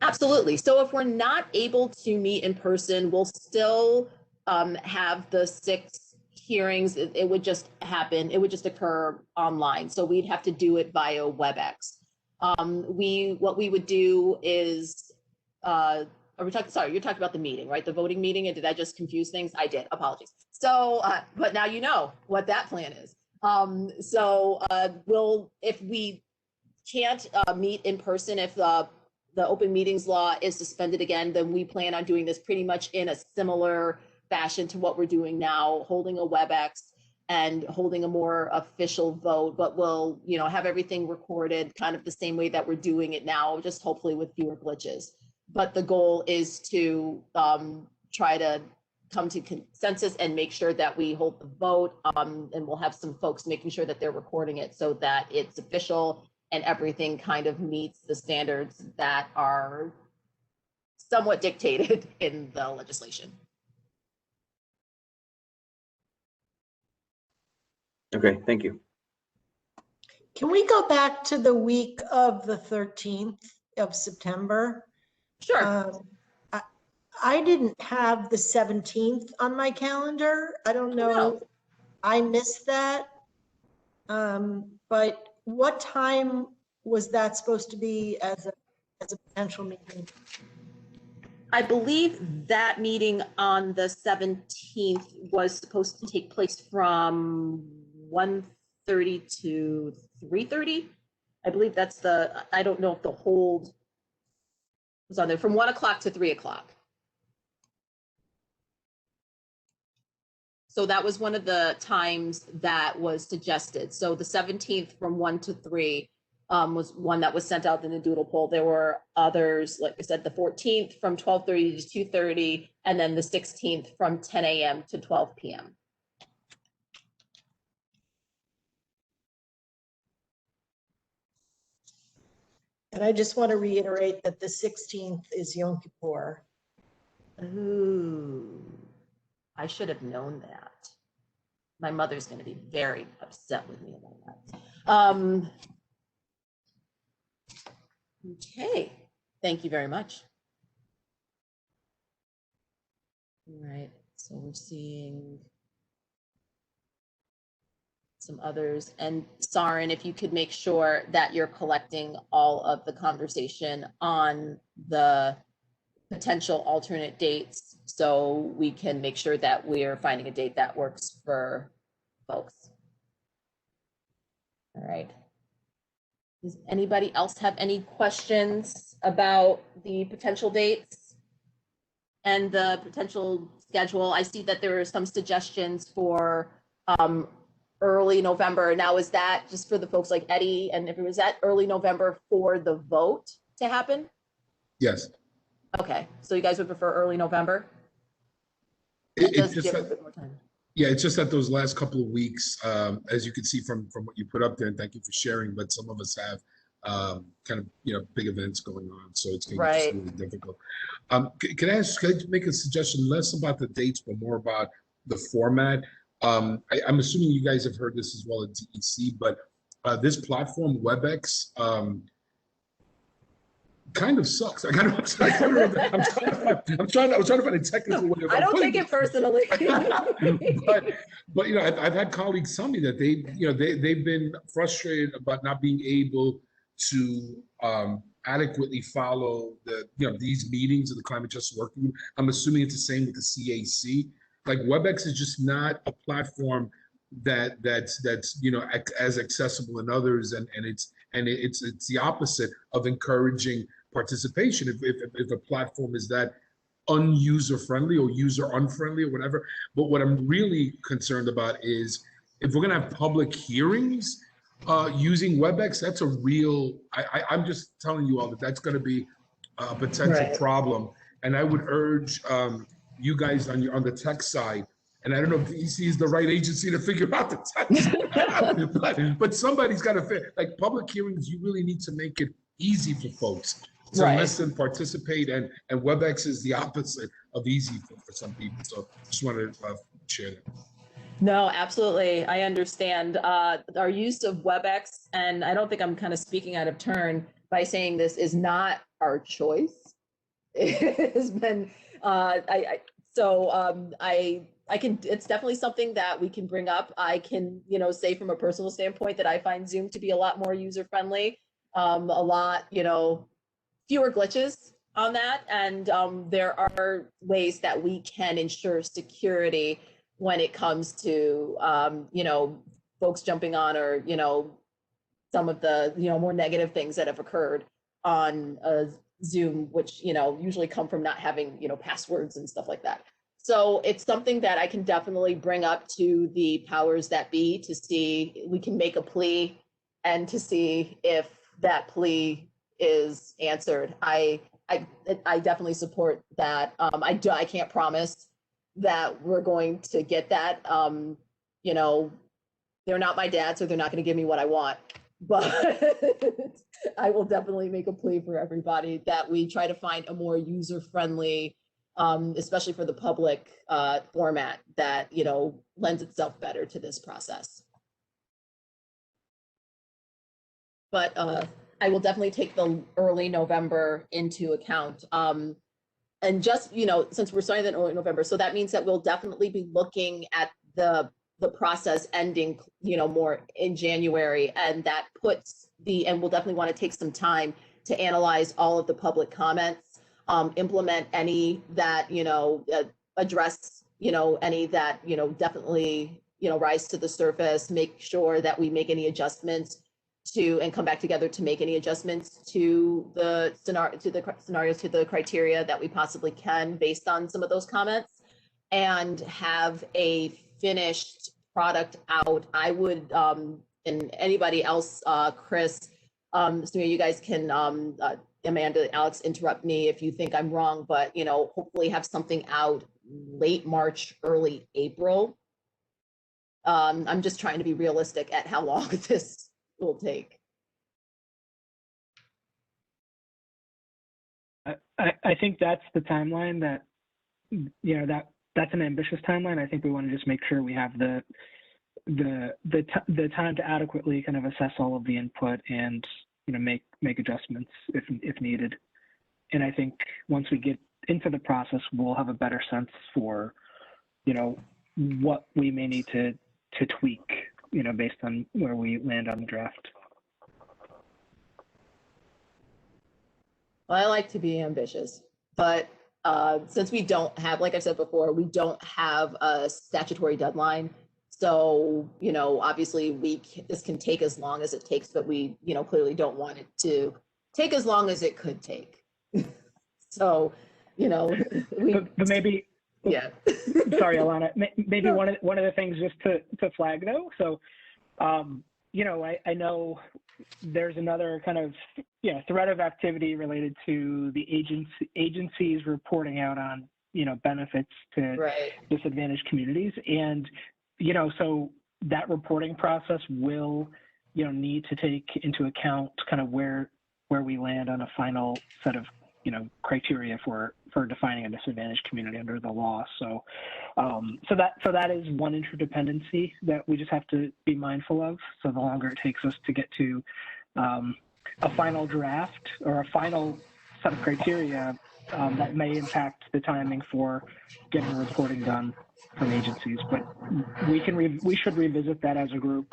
Absolutely. So if we're not able to meet in person, we'll still have the 6 hearings. It would just happen. It would just occur online. So we'd have to do it via WebEx. What we would do is, are we talking, sorry, you're talking about the meeting, right? The voting meeting, and did I just confuse things? I did, apologies. So, but now you know what that plan is. If we can't meet in person, if the open meetings law is suspended again, then we plan on doing this pretty much in a similar fashion to what we're doing now, holding a WebEx and holding a more official vote, but we'll, you know, have everything recorded kind of the same way that we're doing it now, just hopefully with fewer glitches. But the goal is to try to come to consensus and make sure that we hold the vote, and we'll have some folks making sure that they're recording it so that it's official and everything kind of meets the standards that are somewhat dictated in the legislation. Okay, thank you. Can we go back to the week of the 13th of September? Sure. I didn't have the 17th on my calendar. I don't know. No. I missed that. But what time was that supposed to be as a potential meeting? I believe that meeting on the 17th was supposed to take place from 1:30 to 3:30. I believe that's I don't know if the hold was on there, from 1 o'clock to 3 o'clock. So that was one of the times that was suggested. So the 17th from 1 to 3 was one that was sent out in the doodle poll. There were others, like I said, the 14th from 12:30 to 2:30, and then the 16th from 10 a.m. to 12 p.m. And I just want to reiterate that the 16th is Yom Kippur. Ooh, I should have known that. My mother's going to be very upset with me about that. Okay, thank you very much. All right, so we're seeing some others. And Sarin, if you could make sure that you're collecting all of the conversation on the potential alternate dates, so we can make sure that we're finding a date that works for folks. All right. Does anybody else have any questions about the potential dates and the potential schedule? I see that there are some suggestions for early November. Now, is that just for the folks like Eddie and everyone? Was that early November for the vote to happen? Yes. Okay, so you guys would prefer early November? It's just that, yeah, it's just that those last couple of weeks, as you can see from what you put up there, and thank you for sharing, but some of us have kind of, you know, big events going on, so it's going to be really difficult. Can I make a suggestion, less about the dates, but more about the format? I'm assuming you guys have heard this as well at DEC, but this platform, WebEx, kind of sucks. I was trying to find a technical way of I don't putting take it personally. but you know, I've had colleagues tell me that they've been frustrated about not being able to adequately follow these meetings of the Climate Justice Working Group. I'm assuming it's the same with the CAC. Like WebEx is just not a platform that's as accessible in others, and it's the opposite of encouraging participation if a platform is that unuser friendly or user unfriendly or whatever. But what I'm really concerned about is if we're going to have public hearings using WebEx, that's a real, I'm just telling you all that's going to be a potential problem. And I would urge you guys on the tech side, and I don't know if EC is the right agency to figure out the tech side, but somebody's got to like public hearings. You really need to make it easy for folks to listen, participate, and WebEx is the opposite of easy for some people. So just wanted to share that. No, absolutely. I understand our use of WebEx, and I don't think I'm kind of speaking out of turn by saying this is not our choice. It has been, I can, it's definitely something that we can bring up. I can, say from a personal standpoint that I find Zoom to be a lot more user-friendly, a lot, fewer glitches on that. And there are ways that we can ensure security when it comes to, folks jumping on or, some of the, more negative things that have occurred on Zoom, which, usually come from not having, passwords and stuff like that. So it's something that I can definitely bring up to the powers that be to see, we can make a plea and to see if that plea is answered. I definitely support that. I can't promise that we're going to get that. They're not my dad, so they're not going to give me what I want. But I will definitely make a plea for everybody that we try to find a more user-friendly, especially for the public format that, lends itself better to this process. But I will definitely take the early November into account. And just, since we're starting in early November, so that means that we'll definitely be looking at the process ending, more in January, and that puts and we'll definitely want to take some time to analyze all of the public comments, implement any that, address, any that, definitely, rise to the surface, make sure that we make any adjustments and come back together to make any adjustments to the scenarios, to the criteria that we possibly can based on some of those comments, and have a finished product out. I would, and anybody else, Chris, Samir, you guys can, Amanda, Alex, interrupt me if you think I'm wrong, but, hopefully have something out late March, early April. I'm just trying to be realistic at how long this will take. I think that's the timeline that, that's an ambitious timeline. I think we want to just make sure we have the time to adequately kind of assess all of the input and, make adjustments if needed. And I think once we get into the process, we'll have a better sense for, what we may need to tweak, based on where we land on the draft. Well, I like to be ambitious, but since we don't have, like I said before, we don't have a statutory deadline. So, obviously this can take as long as it takes, but we, clearly don't want it to take as long as it could take. So, but maybe, yeah. Sorry, Alana, maybe one of the things just to flag though. So, I know there's another kind of, thread of activity related to the agencies reporting out on, benefits to disadvantaged communities. And, so that reporting process will, need to take into account kind of where we land on a final set of, criteria for defining a disadvantaged community under the law. So, so that is one interdependency that we just have to be mindful of. So the longer it takes us to get to a final draft or a final set of criteria that may impact the timing for getting reporting done from agencies. But we should revisit that as a group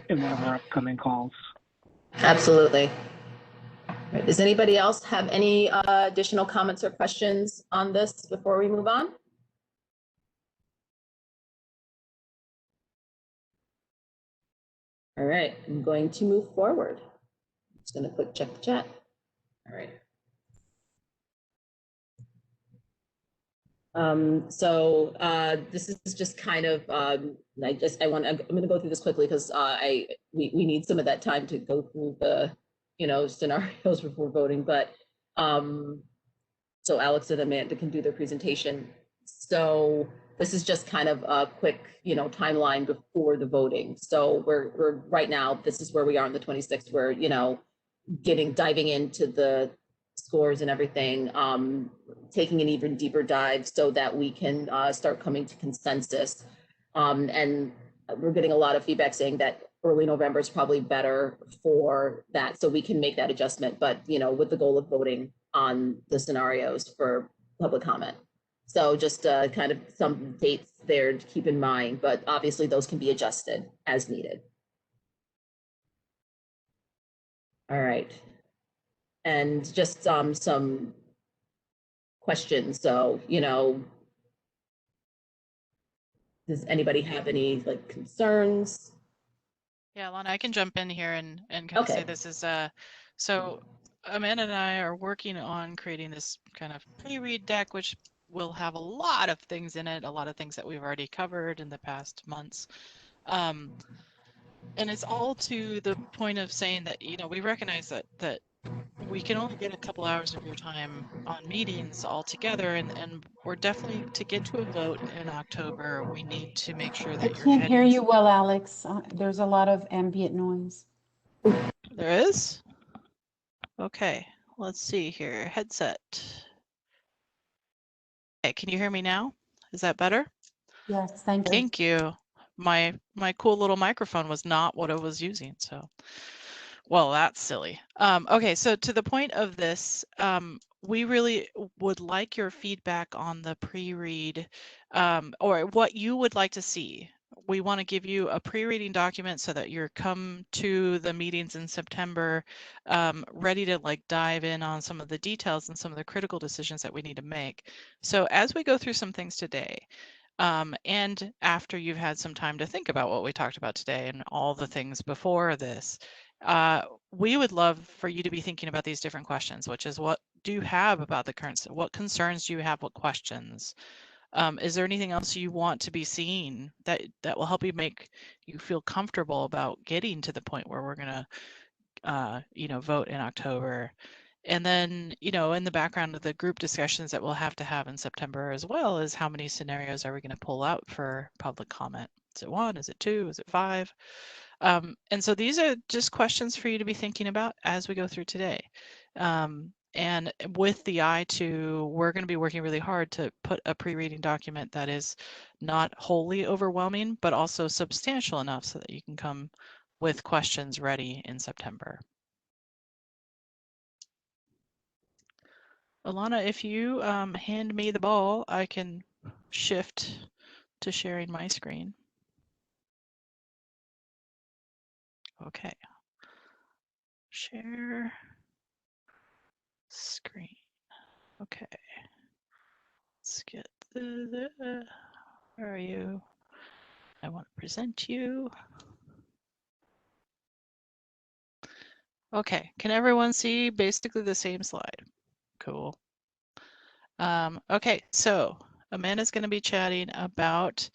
in one of our upcoming calls. Absolutely. Right. Does anybody else have any additional comments or questions on this before we move on? All right, I'm going to move forward. I'm just going to quick check the chat. All right. This is just kind of, I'm going to go through this quickly because we need some of that time to go through the, scenarios before voting, but so Alex and Amanda can do their presentation. So this is just kind of a quick, timeline before the voting. So we're right now, this is where we are on the 26th, where, diving into the scores and everything, taking an even deeper dive so that we can start coming to consensus. And we're getting a lot of feedback saying that early November is probably better for that, so we can make that adjustment, but with the goal of voting on the scenarios for public comment. So just kind of some dates there to keep in mind, but obviously those can be adjusted as needed. All right. And just some questions. So, does anybody have any concerns? Yeah, Lana, I can jump in here and kind of say this is so Amanda and I are working on creating this kind of pre-read deck, which will have a lot of things in it, a lot of things that we've already covered in the past months. And it's all to the point of saying that, we recognize that we can only get a couple hours of your time on meetings all together, and we're definitely, to get to a vote in October, we need to make sure that I can't hear you well, Alex. There's a lot of ambient noise. There is? Okay, let's see here. Headset. Okay, can you hear me now? Is that better? Yes, thank you. Thank you. My cool little microphone was not what I was using, so. Well, that's silly. Okay, so to the point of this, we really would like your feedback on the pre-read, or what you would like to see. We want to give you a pre-reading document so that you're come to the meetings in September ready to dive in on some of the details and some of the critical decisions that we need to make. So as we go through some things today, and after you've had some time to think about what we talked about today and all the things before this, we would love for you to be thinking about these different questions, which is, what do you have about the current, what concerns do you have, what questions? Is there anything else you want to be seeing that will help you make you feel comfortable about getting to the point where we're going to, vote in October? And then, in the background of the group discussions that we'll have to have in September as well, is how many scenarios are we going to pull out for public comment? Is it 1? Is it 2? Is it 5? And so these are just questions for you to be thinking about as we go through today. And with the eye to, we're going to be working really hard to put a pre-reading document that is not wholly overwhelming, but also substantial enough so that you can come with questions ready in September. Alana, if you hand me the ball, I can shift to sharing my screen. Okay. Share screen. Okay. Let's get where are you? I want to present you. Okay, can everyone see basically the same slide? Cool. Okay, so Amanda's going to be chatting about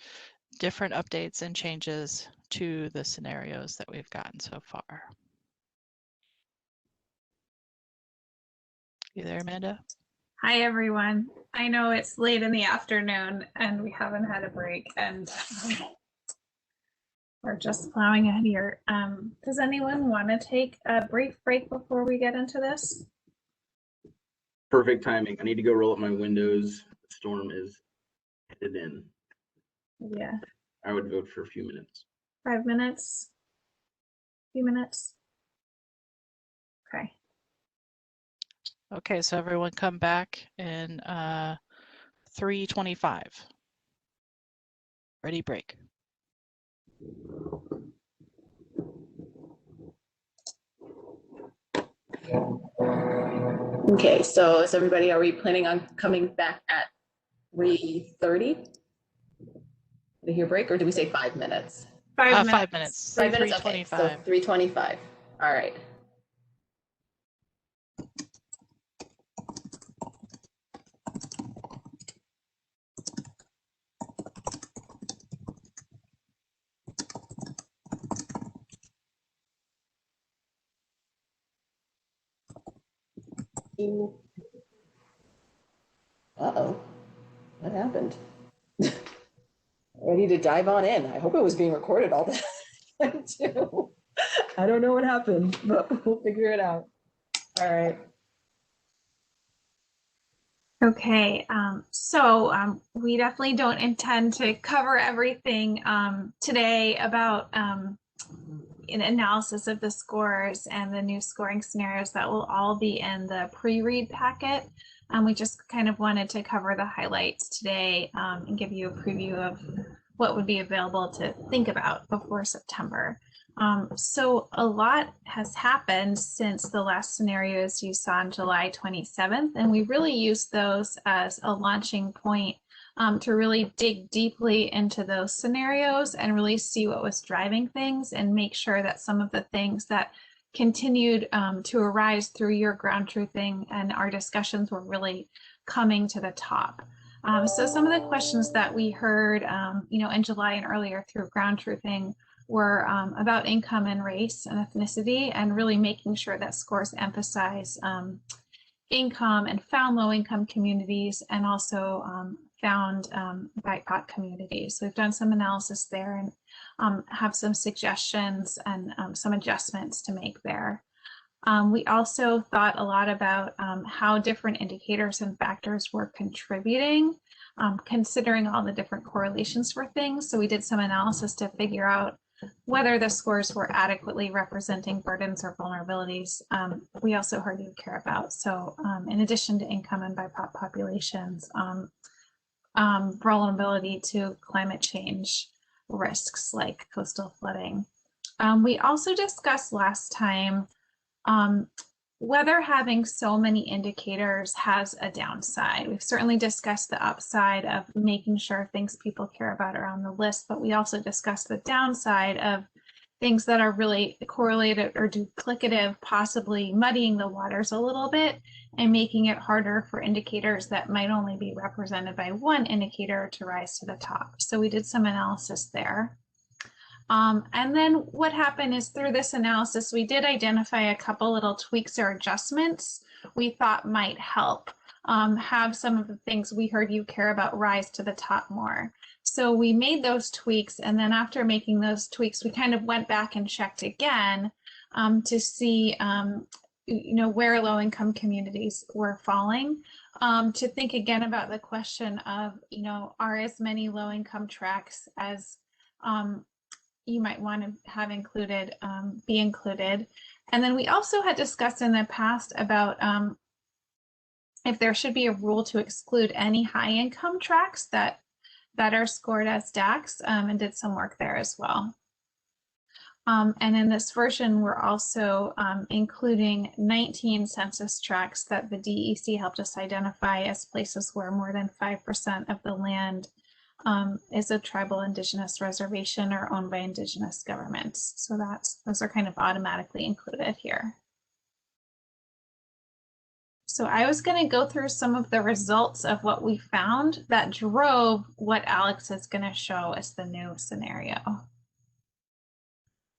different updates and changes to the scenarios that we've gotten so far. You there, Amanda? Hi, everyone. I know it's late in the afternoon and we haven't had a break, and we're just plowing ahead here. Does anyone want to take a brief break before we get into this? Perfect timing. I need to go roll up my windows. The storm is headed in. Yeah. I would vote for a few minutes. 5 minutes? Few minutes? Okay. Okay, so everyone come back in 3:25. Ready, break. Okay, so is everybody, are we planning on coming back at 3:30? Did I hear break, or did we say 5 minutes? 5 minutes. 5 minutes. 5 minutes, okay, so 3:25. 3:25, all right. Uh-oh, what happened? Ready to dive on in. I hope it was being recorded all the time too. I don't know what happened, but we'll figure it out. All right. Okay, so we definitely don't intend to cover everything today about an analysis of the scores and the new scoring scenarios. That will all be in the pre-read packet. We just kind of wanted to cover the highlights today and give you a preview of what would be available to think about before September. So a lot has happened since the last scenarios you saw on July 27th, and we really used those as a launching point to really dig deeply into those scenarios and really see what was driving things and make sure that some of the things that continued to arise through your ground truthing and our discussions were really coming to the top. So some of the questions that we heard, in July and earlier through ground truthing were about income and race and ethnicity, and really making sure that scores emphasize income and found low-income communities, and also found BIPOC communities. So we've done some analysis there and have some suggestions and some adjustments to make there. We also thought a lot about how different indicators and factors were contributing, considering all the different correlations for things. So we did some analysis to figure out whether the scores were adequately representing burdens or vulnerabilities. We also heard you care about. So in addition to income and BIPOC populations, vulnerability to climate change risks like coastal flooding. We also discussed last time whether having so many indicators has a downside. We've certainly discussed the upside of making sure things people care about are on the list, but we also discussed the downside of things that are really correlated or duplicative, possibly muddying the waters a little bit and making it harder for indicators that might only be represented by one indicator to rise to the top. So we did some analysis there. And then what happened is through this analysis, we did identify a couple little tweaks or adjustments we thought might help have some of the things we heard you care about rise to the top more. So we made those tweaks, and then after making those tweaks, we kind of went back and checked again to see where low-income communities were falling, to think again about the question of, are as many low-income tracks as you might want to have included, be included. And then we also had discussed in the past about if there should be a rule to exclude any high income tracks that are scored as DACs, and did some work there as well. And in this version, we're also including 19 census tracts that the DEC helped us identify as places where more than 5% of the land is a tribal indigenous reservation or owned by indigenous governments. So those are kind of automatically included here. So I was going to go through some of the results of what we found that drove what Alex is going to show as the new scenario.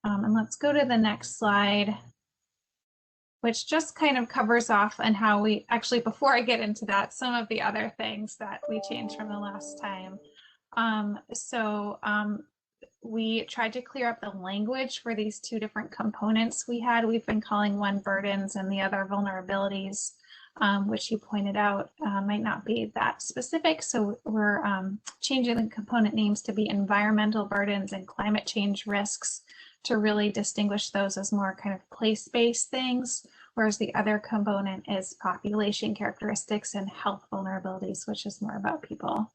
And let's go to the next slide, which just kind of covers off on how we actually, before I get into that, some of the other things that we changed from the last time. We tried to clear up the language for these two different components we had. We've been calling one burdens and the other vulnerabilities, which you pointed out might not be that specific. So we're changing the component names to be environmental burdens and climate change risks to really distinguish those as more kind of place-based things, whereas the other component is population characteristics and health vulnerabilities, which is more about people.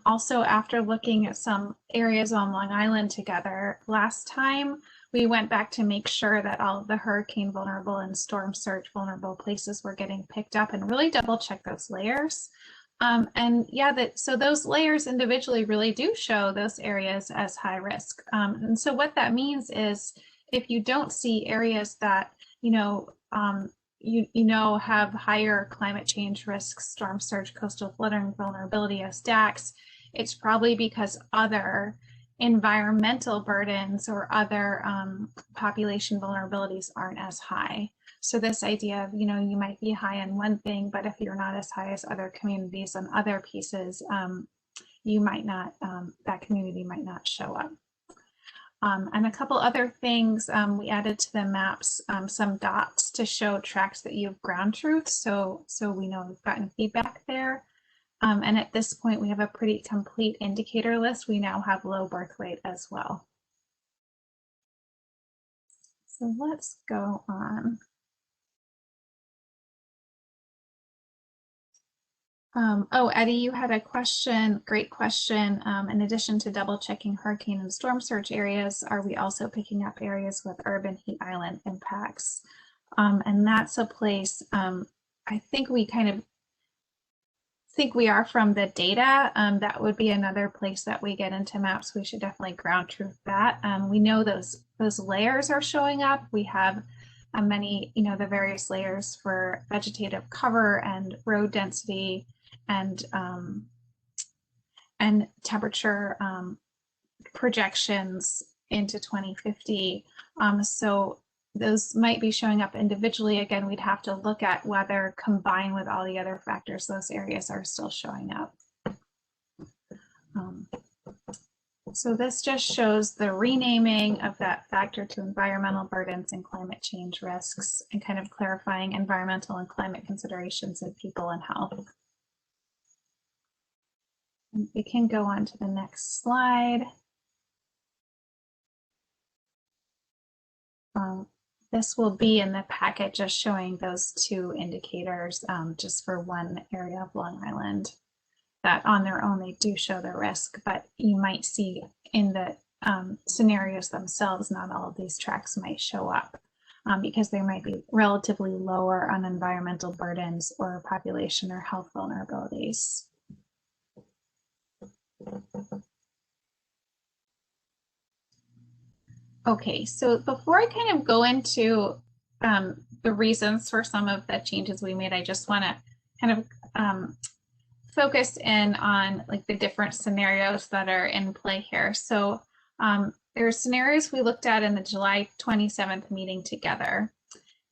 Also, after looking at some areas on Long Island together, last time we went back to make sure that all of the hurricane vulnerable and storm surge vulnerable places were getting picked up and really double check those layers. And yeah, so those layers individually really do show those areas as high risk. And so what that means is if you don't see areas that, have higher climate change risks, storm surge, coastal flooding vulnerability as DACs, it's probably because other environmental burdens or other population vulnerabilities aren't as high. So this idea of, you might be high on one thing, but if you're not as high as other communities on other pieces, you might not, that community might not show up. And a couple other things, we added to the maps some dots to show tracks that you have ground truth. So we know we've gotten feedback there. And at this point, we have a pretty complete indicator list. We now have low birth weight as well. So let's go on. Oh, Eddie, you had a question, great question. In addition to double checking hurricane and storm surge areas, are we also picking up areas with urban heat island impacts? And that's a place I think we kind of think we are from the data. That would be another place that we get into maps. We should definitely ground truth that. We know those layers are showing up. We have many, the various layers for vegetative cover and road density and temperature projections into 2050. So those might be showing up individually. Again, we'd have to look at whether combined with all the other factors, those areas are still showing up. So this just shows the renaming of that factor to environmental burdens and climate change risks and kind of clarifying environmental and climate considerations of people and health. And we can go on to the next slide. This will be in the packet just showing those two indicators just for one area of Long Island. That on their own, they do show the risk, but you might see in the scenarios themselves, not all of these tracks might show up because they might be relatively lower on environmental burdens or population or health vulnerabilities. Okay, so before I kind of go into the reasons for some of the changes we made, I just want to kind of focus in on like the different scenarios that are in play here. So there are scenarios we looked at in the July 27th meeting together.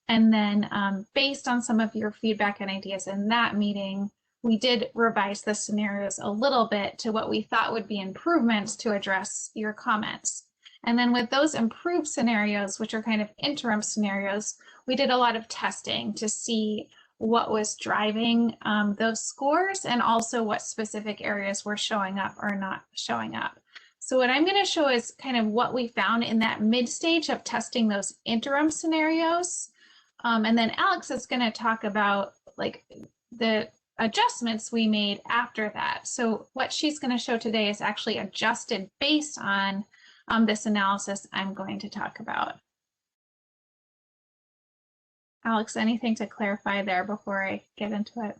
And then based on some of your feedback and ideas in that meeting, we did revise the scenarios a little bit to what we thought would be improvements to address your comments. And then with those improved scenarios, which are kind of interim scenarios, we did a lot of testing to see what was driving those scores and also what specific areas were showing up or not showing up. So what I'm going to show is kind of what we found in that mid stage of testing those interim scenarios. And then Alex is going to talk about like the adjustments we made after that. So what she's going to show today is actually adjusted based on this analysis I'm going to talk about. Alex, anything to clarify there before I get into it?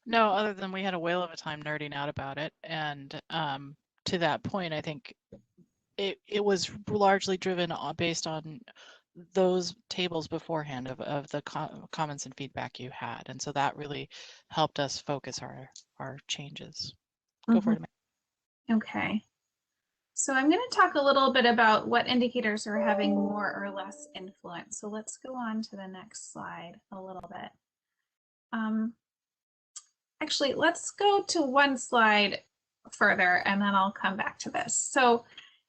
No, other than we had a whale of a time nerding out about it. And to that point, I think it was largely driven based on those tables beforehand of the comments and feedback you had. And so that really helped us focus our changes. Go for it. Okay. So I'm going to talk a little bit about what indicators are having more or less influence. So let's go on to the next slide a little bit. Actually, let's go to one slide further and then I'll come back to this. So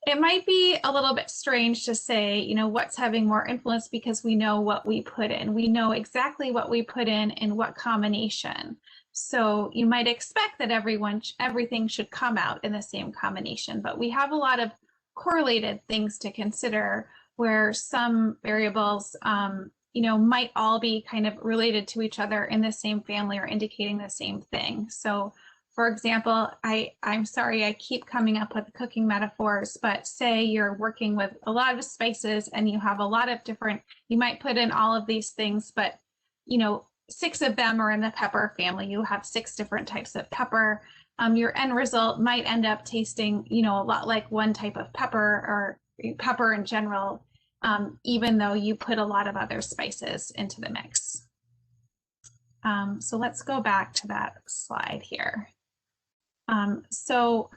it might be a little bit strange to say, you know, what's having more influence because we know what we put in. We know exactly what we put in what combination. So you might expect that everything should come out in the same combination, but we have a lot of correlated things to consider where some variables, might all be kind of related to each other in the same family or indicating the same thing. So for example, I'm sorry, I keep coming up with cooking metaphors, but say you're working with a lot of spices and you have a lot of different, you might put in all of these things, but 6 of them are in the pepper family. You have 6 different types of pepper. Your end result might end up tasting, a lot like one type of pepper or pepper in general, even though you put a lot of other spices into the mix. So let's go back to that slide here. So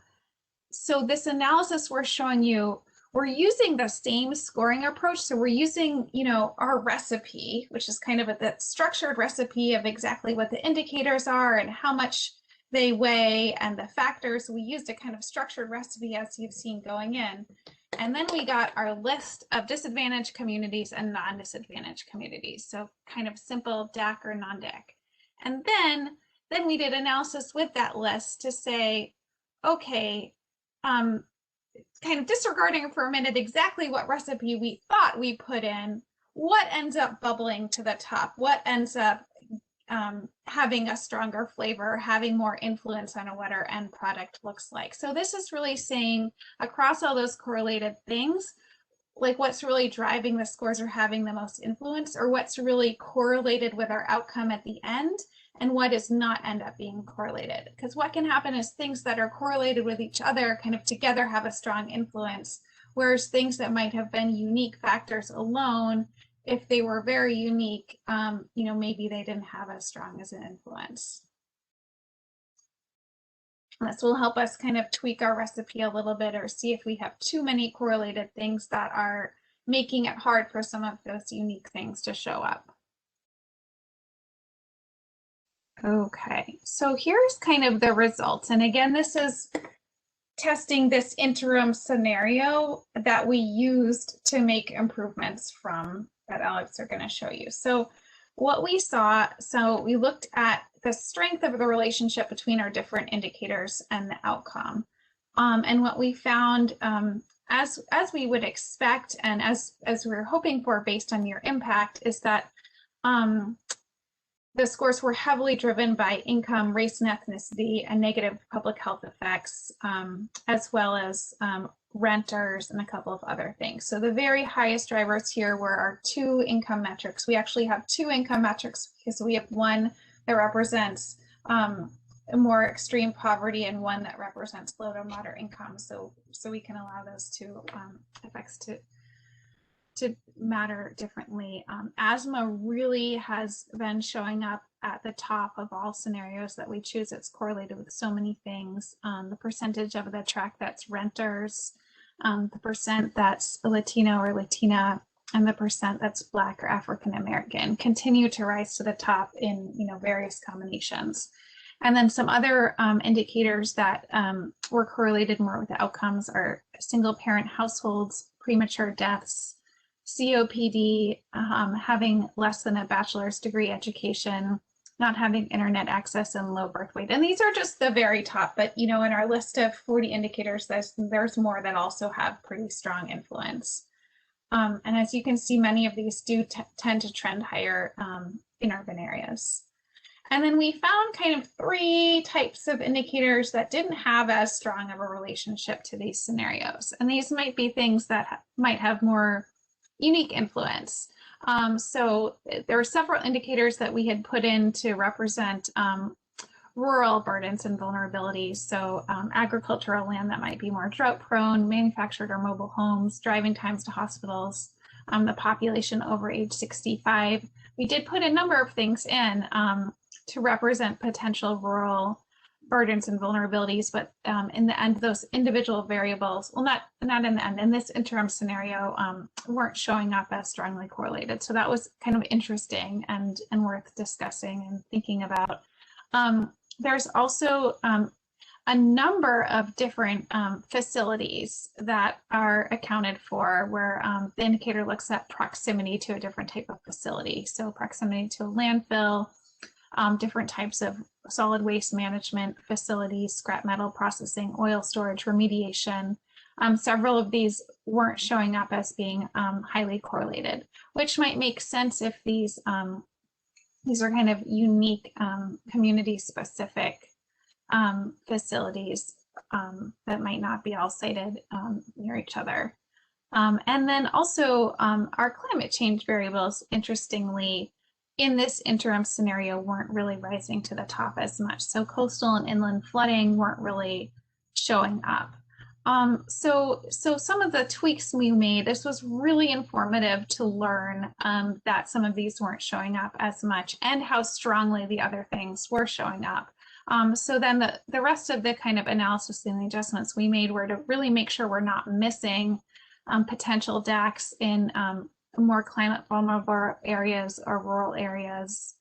this analysis we're showing you, we're using the same scoring approach. So we're using, our recipe, which is kind of that structured recipe of exactly what the indicators are and how much they weigh and the factors. We used a kind of structured recipe as you've seen going in. And then we got our list of disadvantaged communities and non-disadvantaged communities. So kind of simple DAC or non-DAC. And then we did analysis with that list to say, okay, kind of disregarding for a minute exactly what recipe we thought we put in, what ends up bubbling to the top, what ends up having a stronger flavor, having more influence on what our end product looks like. So this is really saying across all those correlated things, like what's really driving the scores or having the most influence, or what's really correlated with our outcome at the end, and what does not end up being correlated. Because what can happen is things that are correlated with each other kind of together have a strong influence, whereas things that might have been unique factors alone, if they were very unique, maybe they didn't have as strong as an influence. And this will help us kind of tweak our recipe a little bit or see if we have too many correlated things that are making it hard for some of those unique things to show up. Okay, so here's kind of the results. And again, this is testing this interim scenario that we used to make improvements from that Alex are going to show you. So what we saw, so we looked at the strength of the relationship between our different indicators and the outcome. And what we found, as we would expect and as we were hoping for based on your impact, is that the scores were heavily driven by income, race and ethnicity, and negative public health effects, as well as renters and a couple of other things. So the very highest drivers here were our 2 income metrics. We actually have 2 income metrics because we have one that represents more extreme poverty and one that represents low to moderate income. So we can allow those 2 effects to matter differently. Asthma really has been showing up at the top of all scenarios that we choose. It's correlated with so many things. The percentage of the track that's renters, the percent that's Latino or Latina, and the percent that's Black or African American continue to rise to the top in various combinations. And then some other indicators that were correlated more with the outcomes are single parent households, premature deaths, COPD, having less than a bachelor's degree education, not having internet access, and low birth weight. And these are just the very top, but in our list of 40 indicators, there's more that also have pretty strong influence. And as you can see, many of these do tend to trend higher in urban areas. And then we found kind of 3 types of indicators that didn't have as strong of a relationship to these scenarios. And these might be things that might have more unique influence. So there were several indicators that we had put in to represent rural burdens and vulnerabilities. So agricultural land that might be more drought prone, manufactured or mobile homes, driving times to hospitals, the population over age 65. We did put a number of things in to represent potential rural burdens and vulnerabilities, but in the end, those individual variables, well, not in the end, in this interim scenario, weren't showing up as strongly correlated. So that was kind of interesting and worth discussing and thinking about. There's also a number of different facilities that are accounted for where the indicator looks at proximity to a different type of facility. So proximity to a landfill, different types of solid waste management facilities, scrap metal processing, oil storage, remediation, several of these weren't showing up as being highly correlated, which might make sense if these are kind of unique community-specific facilities that might not be all sited near each other. And then also our climate change variables, interestingly, in this interim scenario weren't really rising to the top as much. So coastal and inland flooding weren't really showing up. So some of the tweaks we made, this was really informative to learn that some of these weren't showing up as much and how strongly the other things were showing up. So then the rest of the kind of analysis and the adjustments we made were to really make sure we're not missing potential DACs in more climate vulnerable areas or rural areas.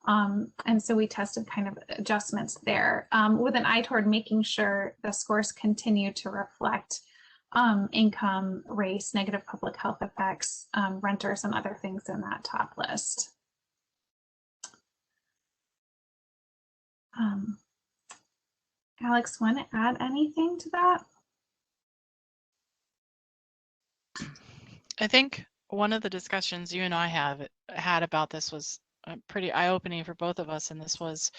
And so we tested kind of adjustments there with an eye toward making sure the scores continue to reflect income, race, negative public health effects, renters, and other things in that top list. Alex, want to add anything to that? I think one of the discussions you and I had about this was pretty eye-opening for both of us, and this was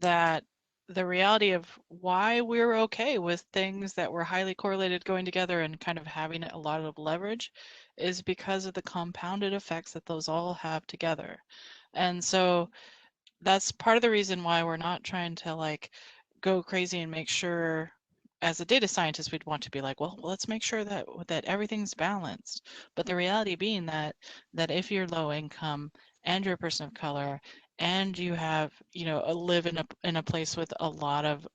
that the reality of why we're okay with things that were highly correlated going together and kind of having a lot of leverage is because of the compounded effects that those all have together. And so that's part of the reason why we're not trying to like go crazy and make sure, as a data scientist, we'd want to be like, well, let's make sure that everything's balanced. But the reality being that if you're low income and you're a person of color and you have, live in a place with a lot of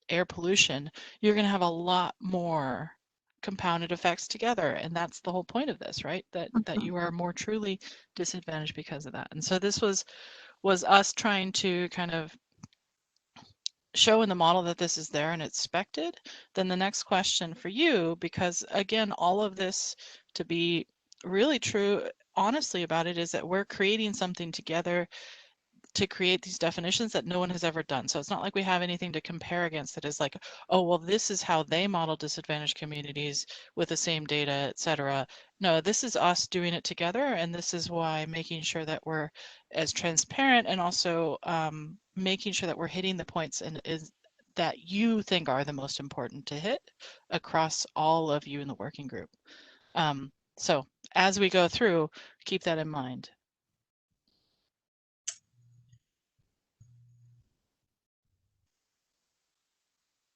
air pollution, you're going to have a lot more compounded effects together, and that's the whole point of this, right? That you are more truly disadvantaged because of that. And so this was us trying to kind of show in the model that this is there and expected. Then the next question for you, because again, all of this, to be really true honestly about it, is that we're creating something together to create these definitions that no one has ever done. So it's not like we have anything to compare against that is like, oh, well, this is how they model disadvantaged communities with the same data, et cetera. No, this is us doing it together. And this is why making sure that we're as transparent and also making sure that we're hitting the points and is that you think are the most important to hit across all of you in the working group. So as we go through, keep that in mind.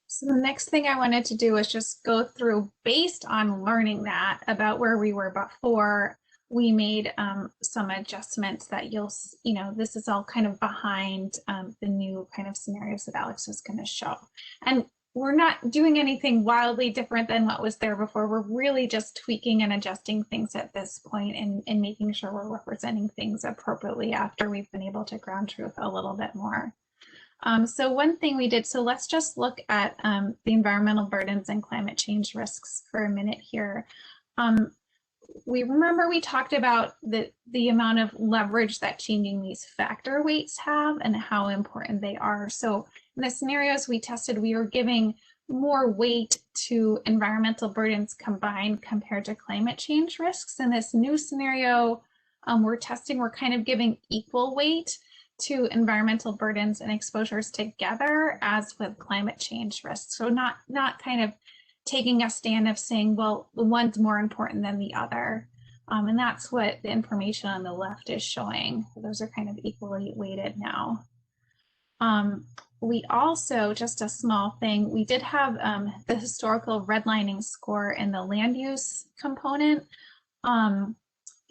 So the next thing I wanted to do was just go through, based on learning that about where we were before, we made some adjustments that this is all kind of behind the new kind of scenarios that Alex is going to show. And we're not doing anything wildly different than what was there before. We're really just tweaking and adjusting things at this point and making sure we're representing things appropriately after we've been able to ground truth a little bit more. So one thing we did, so let's just look at the environmental burdens and climate change risks for a minute here. We talked about the amount of leverage that changing these factor weights have and how important they are. So in the scenarios we tested, we were giving more weight to environmental burdens combined compared to climate change risks. In this new scenario we're testing, we're kind of giving equal weight to environmental burdens and exposures together as with climate change risks. So not kind of taking a stand of saying, well, the one's more important than the other. And that's what the information on the left is showing. Those are kind of equally weighted now. We also, just a small thing, we did have the historical redlining score in the land use component.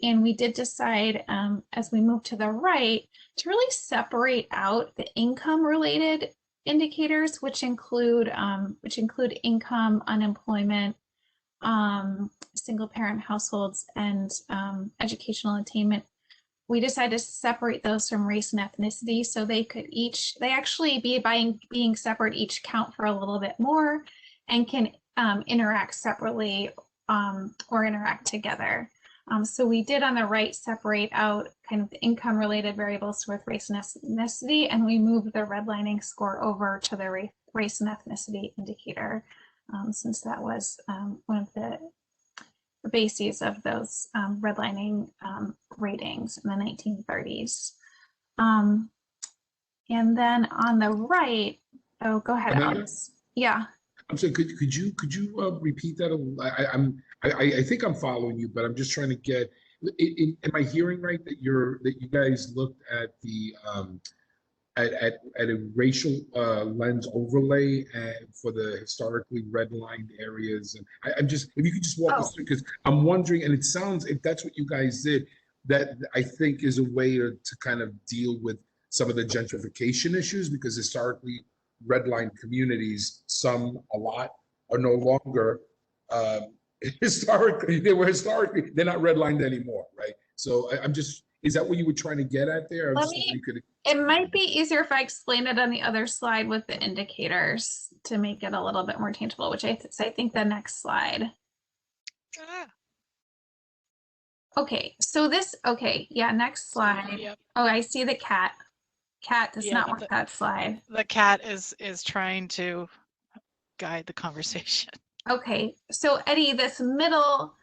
And we did decide as we move to the right to really separate out the income related indicators, which include income, unemployment, single parent households, and educational attainment. We decided to separate those from race and ethnicity, so they actually being separate each count for a little bit more and can interact separately or interact together. So we did on the right separate out kind of the income related variables with race and ethnicity, and we moved the redlining score over to the race and ethnicity indicator. since that was one of the bases of those redlining ratings in the 1930s. And then on the right, oh, go ahead, Amanda? Alex. Yeah. I'm sorry, could you repeat that? I think I'm following you, but I'm just trying to get, am I hearing right that you guys looked at the at a racial lens overlay for the historically redlined areas? And I'm just, if you could just walk us through, because I'm wondering, and it sounds, if that's what you guys did, that I think is a way to kind of deal with some of the gentrification issues, because historically redlined communities, some a lot, are no longer historically, they're not redlined anymore, right? So I'm just, is that what you were trying to get at there? It might be easier if I explain it on the other slide with the indicators to make it a little bit more tangible, which I think the next slide. Okay, so this, okay, yeah, next slide. Yep. Oh, I see the cat. Cat does not want that slide. The cat is trying to guide the conversation. Okay, so Eddie, this middle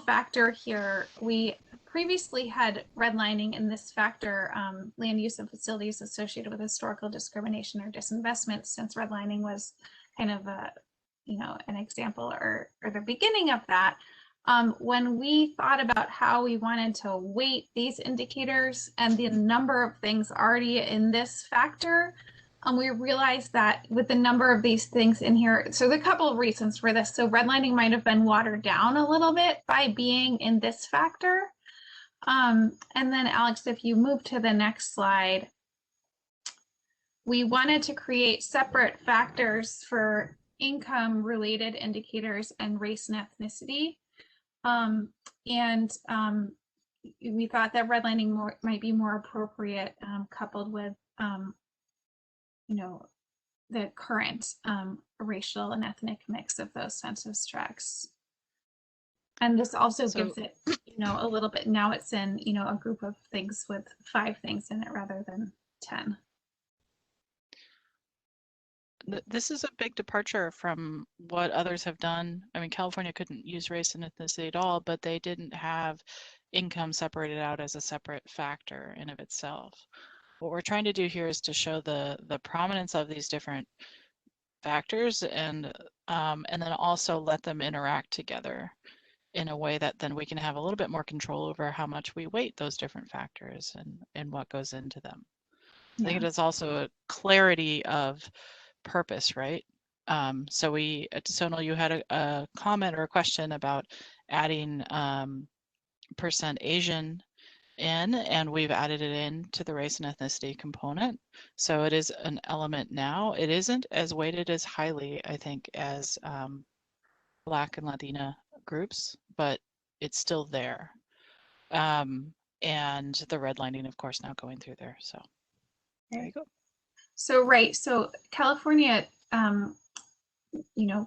factor here, we previously had redlining in this factor, land use of facilities associated with historical discrimination or disinvestment, since redlining was kind of a, an example or the beginning of that. When we thought about how we wanted to weight these indicators and the number of things already in this factor, we realized that with the number of these things in here, so there are a couple of reasons for this. So redlining might have been watered down a little bit by being in this factor. And then Alex, if you move to the next slide, we wanted to create separate factors for income related indicators and race and ethnicity. We thought that redlining might be more appropriate coupled with the current racial and ethnic mix of those census tracts. And this also gives it, a little bit, now it's in, a group of things with 5 things in it rather than 10. This is a big departure from what others have done. I mean, California couldn't use race and ethnicity at all, but they didn't have income separated out as a separate factor in of itself. What we're trying to do here is to show the prominence of these different factors and then also let them interact together in a way that then we can have a little bit more control over how much we weight those different factors and what goes into them. I think it is also a clarity of purpose, right? So Sonal, you had a comment or a question about adding % Asian in, and we've added it in to the race and ethnicity component. So it is an element now. It isn't as weighted as highly, I think, as Black and Latina groups, but it's still there. And the redlining, of course, now going through there. So there you go. So, right. So California,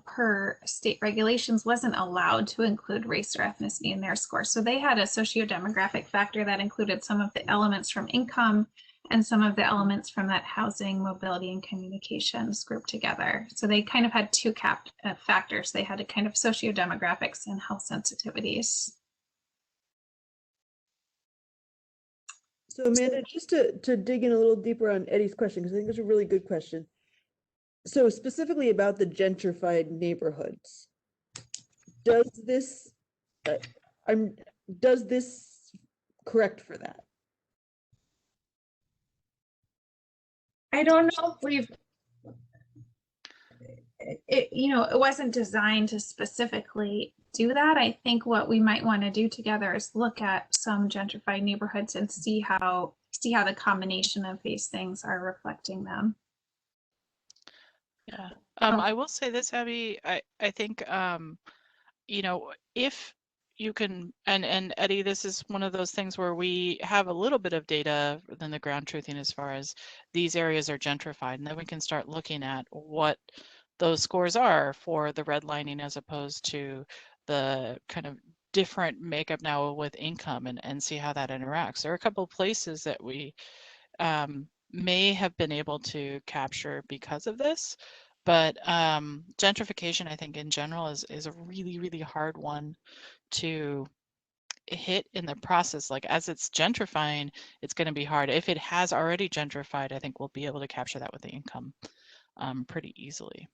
per state regulations, wasn't allowed to include race or ethnicity in their score. So they had a socio-demographic factor that included some of the elements from income and some of the elements from that housing, mobility, and communications grouped together. So they kind of had 2 factors. They had a kind of socio-demographics and health sensitivities. So Amanda, just to dig in a little deeper on Eddie's question, because I think it's a really good question. So specifically about the gentrified neighborhoods, does this correct for that? I don't know if it wasn't designed to specifically do that. I think what we might want to do together is look at some gentrified neighborhoods and see how the combination of these things are reflecting them. Yeah. I will say this, Abby, I think, if you can, and Eddie, this is one of those things where we have a little bit of data than the ground truthing as far as these areas are gentrified, and then we can start looking at what those scores are for the redlining as opposed to the kind of different makeup now with income and see how that interacts. There are a couple of places that we may have been able to capture because of this, But gentrification, I think in general is a really, really hard one to hit in the process. Like as it's gentrifying, it's going to be hard. If it has already gentrified, I think we'll be able to capture that with the income pretty easily.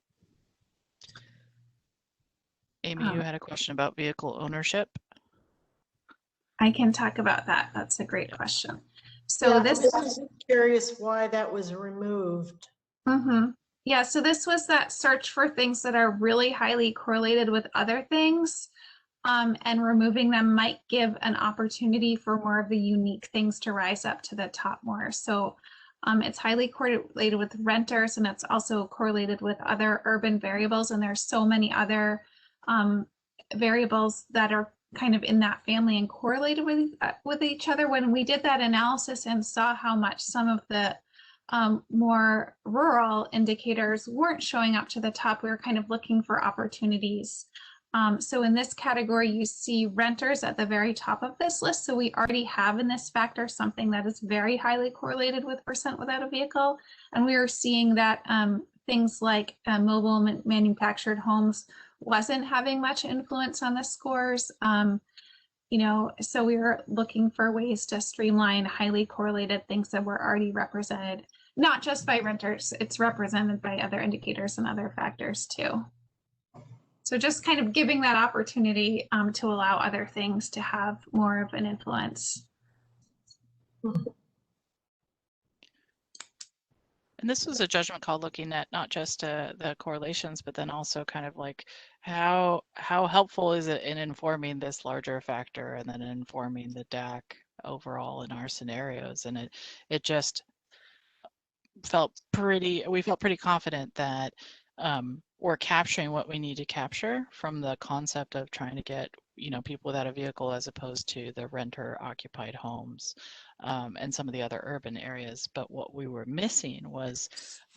Amy, you had a question about vehicle ownership. I can talk about that. That's a great question. So Yeah, this, I'm curious why that was removed. yeah, so this was that search for things that are really highly correlated with other things. And removing them might give an opportunity for more of the unique things to rise up to the top more. So it's highly correlated with renters, and it's also correlated with other urban variables. And there's so many other variables that are kind of in that family and correlated with each other. When we did that analysis and saw how much some of the more rural indicators weren't showing up to the top, we were kind of looking for opportunities. So in this category, you see renters at the very top of this list. So we already have in this factor something that is very highly correlated with percent without a vehicle. And we are seeing that things like mobile manufactured homes wasn't having much influence on the scores. You know, so we were looking for ways to streamline highly correlated things that were already represented, not just by renters, it's represented by other indicators and other factors too. So just kind of giving that opportunity to allow other things to have more of an influence. And this was a judgment call looking at not just the correlations, but then also kind of like how helpful is it in informing this larger factor and then informing the DAC overall in our scenarios. And it just we felt pretty confident that we're capturing what we need to capture from the concept of trying to get, you know, people without a vehicle as opposed to the renter occupied homes and some of the other urban areas. But what we were missing was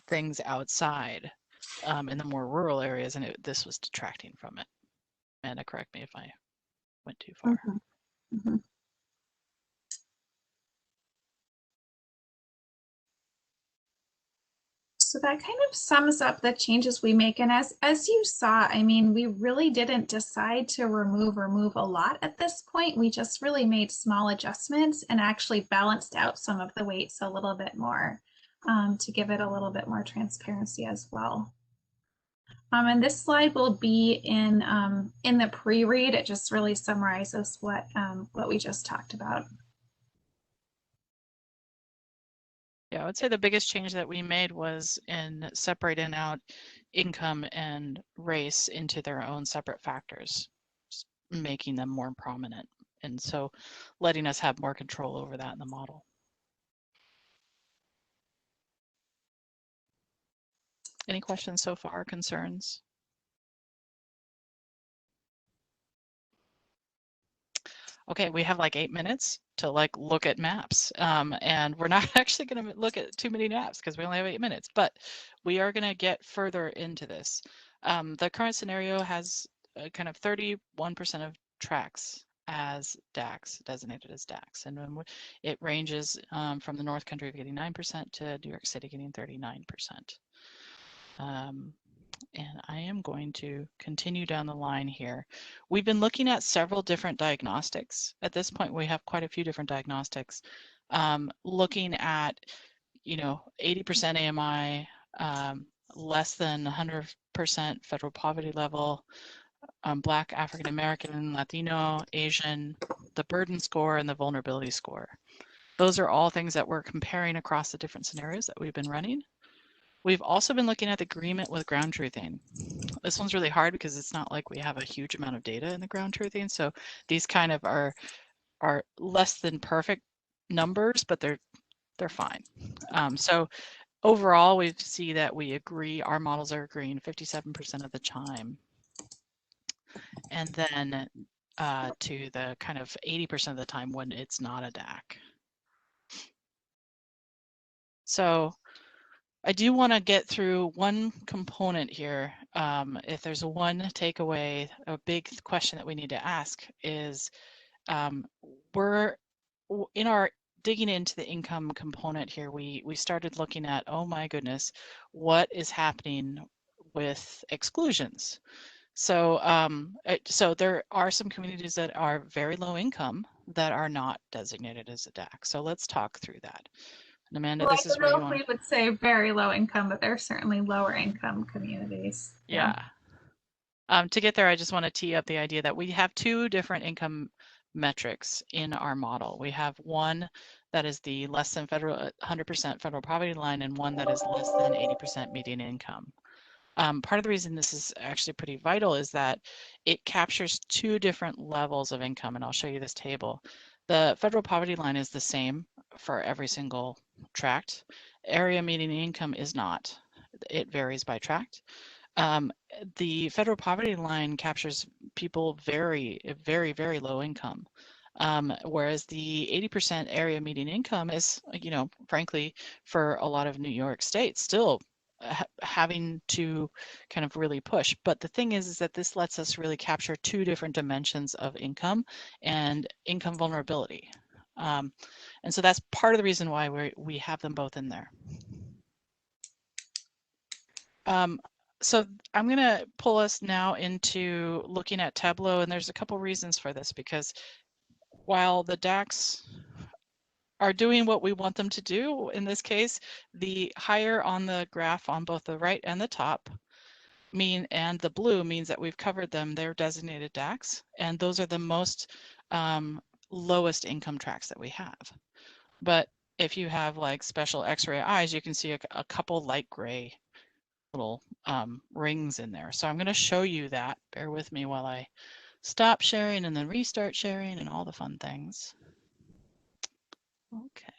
things outside in the more rural areas, and this was detracting from it. Amanda, correct me if I went too far. So that kind of sums up the changes we make. And as you saw, I mean, we really didn't decide to remove a lot at this point. We just really made small adjustments and actually balanced out some of the weights a little bit more to give it a little bit more transparency as well. And this slide will be in the pre-read. It just really summarizes what we just talked about. Yeah, I would say the biggest change that we made was in separating out income and race into their own separate factors, making them more prominent. And so letting us have more control over that in the model. Any questions so far, concerns? Okay, we have like 8 minutes to like look at maps. And we're not actually going to look at too many maps because we only have 8 minutes, but we are going to get further into this. The current scenario has kind of 31% of tracks as DACs, designated as DACs. And when it ranges from the North Country getting 9% to New York City getting 39%. And I am going to continue down the line here. We've been looking at several different diagnostics. At this point, we have quite a few different diagnostics. Looking at, you know, 80% AMI, less than 100% federal poverty level, Black, African American, Latino, Asian, the burden score, and the vulnerability score. Those are all things that we're comparing across the different scenarios that we've been running. We've also been looking at the agreement with ground truthing. This one's really hard because it's not like we have a huge amount of data in the ground truthing. So these kind of are less than perfect numbers, but they're fine. So overall, we see that we agree, our models are agreeing 57% of the time. And then to the kind of 80% of the time when it's not a DAC. So I do want to get through one component here. If there's one takeaway, a big question that we need to ask is we're in our digging into the income component here, we started looking at, oh my goodness, what is happening with exclusions. So, so there are some communities that are very low income that are not designated as a DAC. So let's talk through that. And Amanda, Well, this I is don't where know you if want. we would say very low income, but there are certainly lower income communities. Yeah. To get there, I just want to tee up the idea that we have two different income metrics in our model. We have one that is the less than 100% federal poverty line, and one that is less than 80% median income. Part of the reason this is actually pretty vital is that it captures two different levels of income, and I'll show you this table. The federal poverty line is the same for every single tract. Area median income is not. It varies by tract. The federal poverty line captures people very, very low income. Whereas the 80% area median income is, you know, frankly, for a lot of New York State, still having to kind of really push. But the thing is that this lets us really capture two different dimensions of income and income vulnerability. And so that's part of the reason why we have them both in there. So I'm going to pull us now into looking at Tableau, and there's a couple reasons for this, because while the DACs are doing what we want them to do, in this case, the higher on the graph on both the right and the top and the blue means that we've covered them. They're designated DACs, and those are the most lowest income tracts that we have. But if you have like special X-ray eyes, you can see a couple light gray little rings in there. So I'm going to show you that. Bear with me while I stop sharing and then restart sharing and all the fun things. Okay,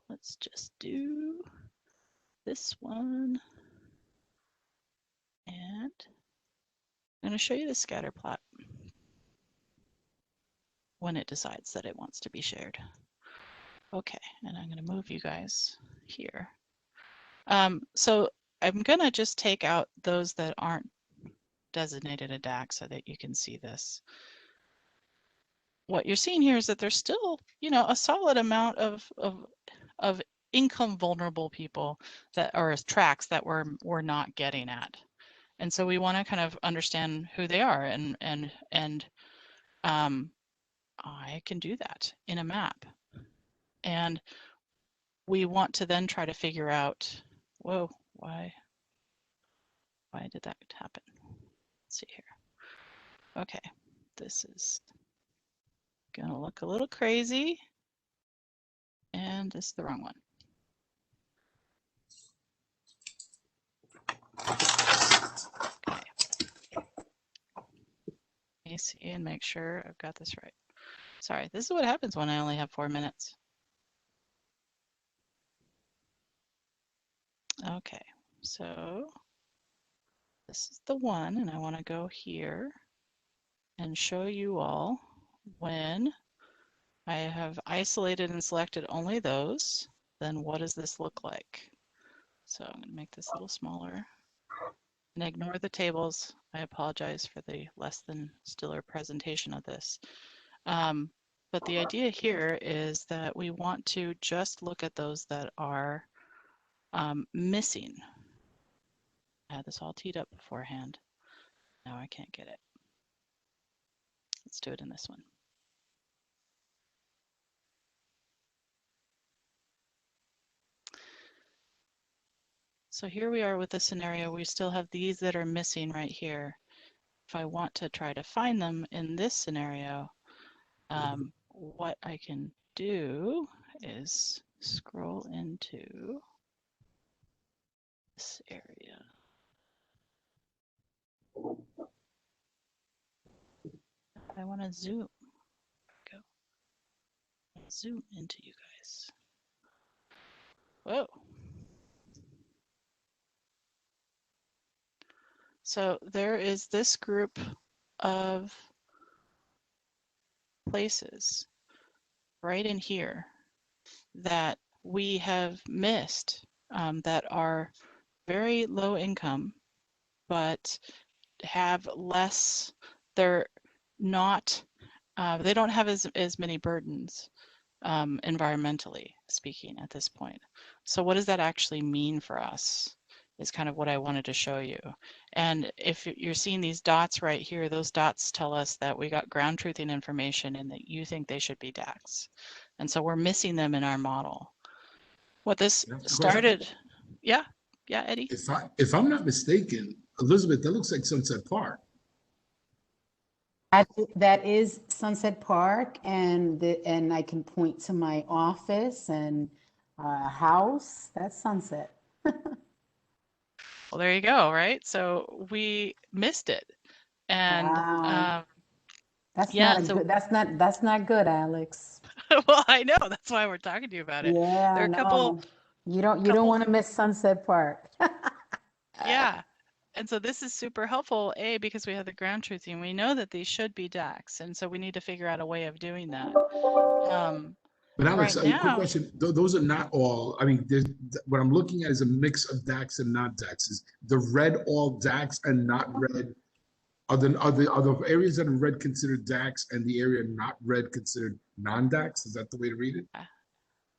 let's just do this one. And I'm going to show you the scatter plot when it decides that it wants to be shared. Okay, and I'm going to move you guys here. So I'm going to just take out those that aren't designated a DAC so that you can see this. What you're seeing here is that there's still, you know, a solid amount of income vulnerable people that are tracks that we're not getting at. And so we want to kind of understand who they are, and I can do that in a map. And we want to then try to figure out, whoa, why did that happen? Let's see here. Okay, this is gonna look a little crazy, and this is the wrong one. Okay. Let me see and make sure I've got this right. Sorry, this is what happens when I only have 4 minutes. Okay, so this is the one, and I want to go here and show you all when I have isolated and selected only those, then what does this look like? So I'm going to make this a little smaller and ignore the tables. I apologize for the less than stellar presentation of this. But the idea here is that we want to just look at those that are missing. I had this all teed up beforehand. Now I can't get it. Let's do it in this one. So here we are with the scenario. We still have these that are missing right here. If I want to try to find them in this scenario, what I can do is scroll into this area. I want to zoom. Go. Zoom into you guys. Whoa. So there is this group of places right in here that we have missed, that are very low income, but have less, they're not, they don't have as many burdens, environmentally speaking at this point. So what does that actually mean for us is kind of what I wanted to show you. And if you're seeing these dots right here, those dots tell us that we got ground truthing information and that you think they should be DAX. And so we're missing them in our model. What this started, yeah, Eddie. If I'm not mistaken, Elizabeth, that looks like Sunset Park. That is Sunset Park, and I can point to my office and house. That's Sunset. Well, there you go, right? So we missed it, and wow. That's yeah, not good. That's not good, Alex. Well, I know, that's why we're talking to you about it. Yeah, there are a couple. You don't want to miss Sunset Park. Yeah. And so this is super helpful, A, because we have the ground truthing. We know that these should be DAX, and so we need to figure out a way of doing that. But Alex, right now, quick question. Those are not all, I mean, what I'm looking at is a mix of DAX and not DAX. Is the red all DAX and not red? Are the areas that are red considered DAX and the area not red considered non-DAX? Is that the way to read it?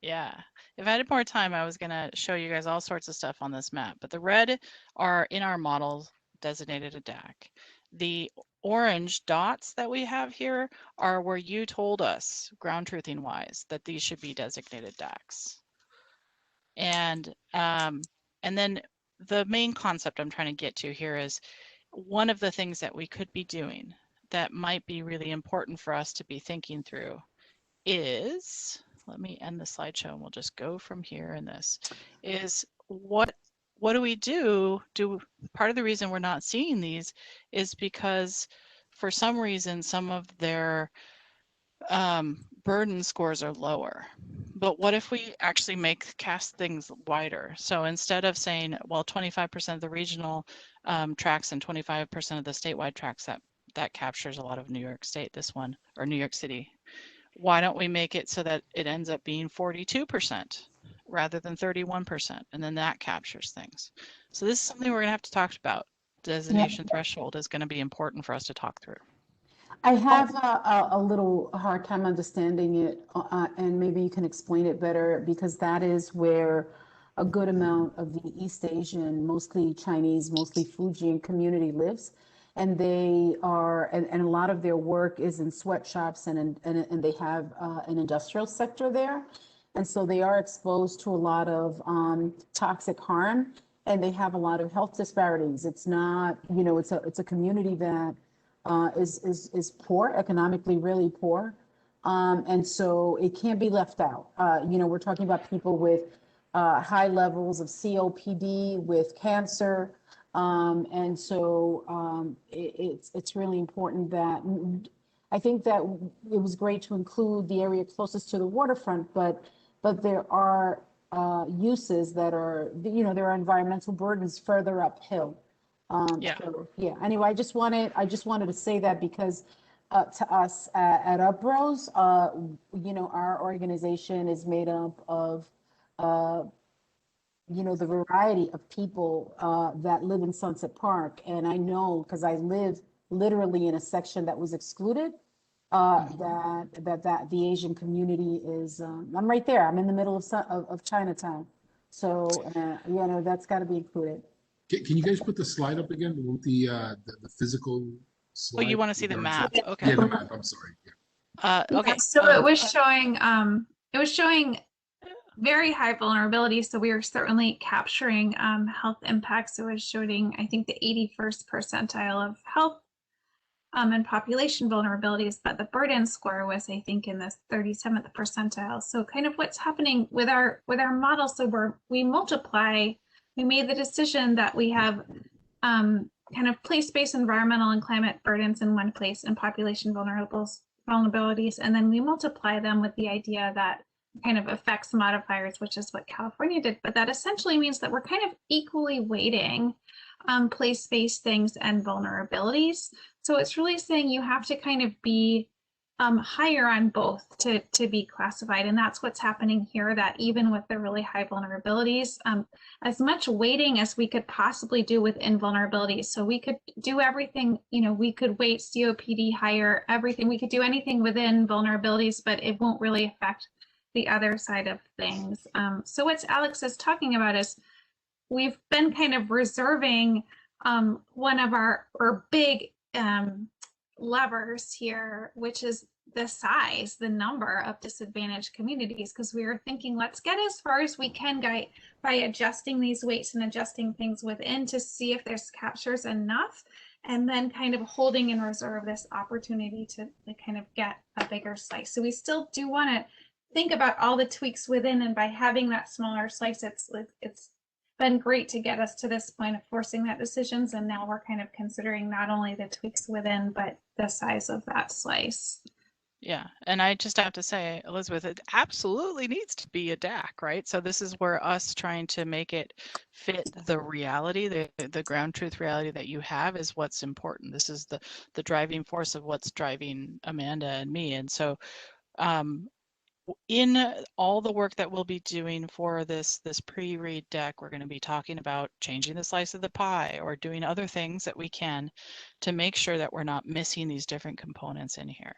Yeah. If I had more time, I was going to show you guys all sorts of stuff on this map. But the red are in our model designated a DAC. The orange dots that we have here are where you told us, ground truthing wise, that these should be designated DACs. And then the main concept I'm trying to get to here is one of the things that we could be doing that might be really important for us to be thinking through is, let me end the slideshow and we'll just go from here. And this is what do we do? Part of the reason we're not seeing these is because for some reason some of their burden scores are lower. But what if we actually cast things wider? So instead of saying, well, 25% of the regional tracks and 25% of the statewide tracks, that captures a lot of New York State, this one, or New York City. Why don't we make it so that it ends up being 42% rather than 31%? And then that captures things. So this is something we're going to have to talk about. Designation threshold is going to be important for us to talk through. I have a little hard time understanding it, and maybe you can explain it better, because that is where a good amount of the East Asian, mostly Chinese, mostly Fujian community lives. And they are, and a lot of their work is in sweatshops, and they have an industrial sector there. And so they are exposed to a lot of toxic harm, and they have a lot of health disparities. It's not, it's a community that is poor, economically really poor. And so it can't be left out. We're talking about people with high levels of COPD, with cancer. And so it's really important that, I think that it was great to include the area closest to the waterfront, but there are uses that are, there are environmental burdens further uphill. Anyway, I just wanted to say that, because to us at Uprose, our organization is made up of the variety of people that live in Sunset Park. And I know, because I live literally in a section that was excluded, that the Asian community is, I'm right there. I'm in the middle of Chinatown. So, that's got to be included. Can you guys put the slide up again with the physical slide? Oh, you want to see the map? Okay. Yeah, the map. I'm sorry. Yeah. Okay. So it was showing very high vulnerability. So we were certainly capturing health impacts. It was showing, I think, the 81st percentile of health and population vulnerabilities, but the burden score was, I think, in the 37th percentile. So kind of what's happening with our model. So we made the decision that we have kind of place-based environmental and climate burdens in one place and population vulnerabilities, and then we multiply them with the idea that kind of effects modifiers, which is what California did. But that essentially means that we're kind of equally weighting place-based things and vulnerabilities. So it's really saying you have to kind of be higher on both to be classified. And that's what's happening here, that even with the really high vulnerabilities, as much weighting as we could possibly do within vulnerabilities. So we could do everything, we could weight COPD higher, everything. We could do anything within vulnerabilities, but it won't really affect the other side of things. So what Alex is talking about is we've been kind of reserving one of our big levers here, which is the size, the number of disadvantaged communities, because we were thinking, let's get as far as we can by adjusting these weights and adjusting things within to see if there's captures enough, and then kind of holding in reserve this opportunity to kind of get a bigger slice. So we still do want to think about all the tweaks within, and by having that smaller slice, it's been great to get us to this point of forcing that decisions, and now we're kind of considering not only the tweaks within, but the size of that slice. Yeah, and I just have to say, Elizabeth, it absolutely needs to be a DAC, right? So this is where us trying to make it fit the reality, the ground truth reality that you have is what's important. This is the driving force of what's driving Amanda and me. And so in all the work that we'll be doing for this pre-read deck, we're going to be talking about changing the slice of the pie or doing other things that we can to make sure that we're not missing these different components in here.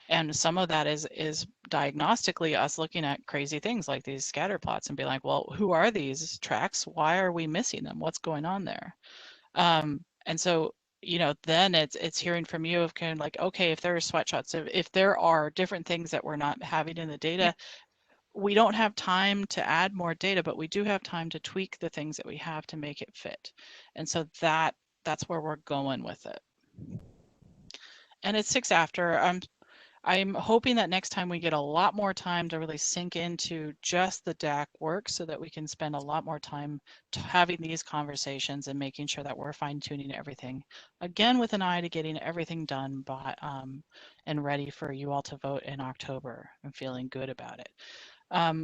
And some of that is diagnostically us looking at crazy things like these scatter plots and be like, well, who are these tracks? Why are we missing them? What's going on there? And so, you know, then it's hearing from you of kind of like, okay, if there are sweatshots, if there are different things that we're not having in the data, we don't have time to add more data, but we do have time to tweak the things that we have to make it fit. And so that's where we're going with it. And it's 6 after. I'm hoping that next time we get a lot more time to really sink into just the DAC work so that we can spend a lot more time having these conversations and making sure that we're fine-tuning everything, again, with an eye to getting everything done by and ready for you all to vote in October and feeling good about it.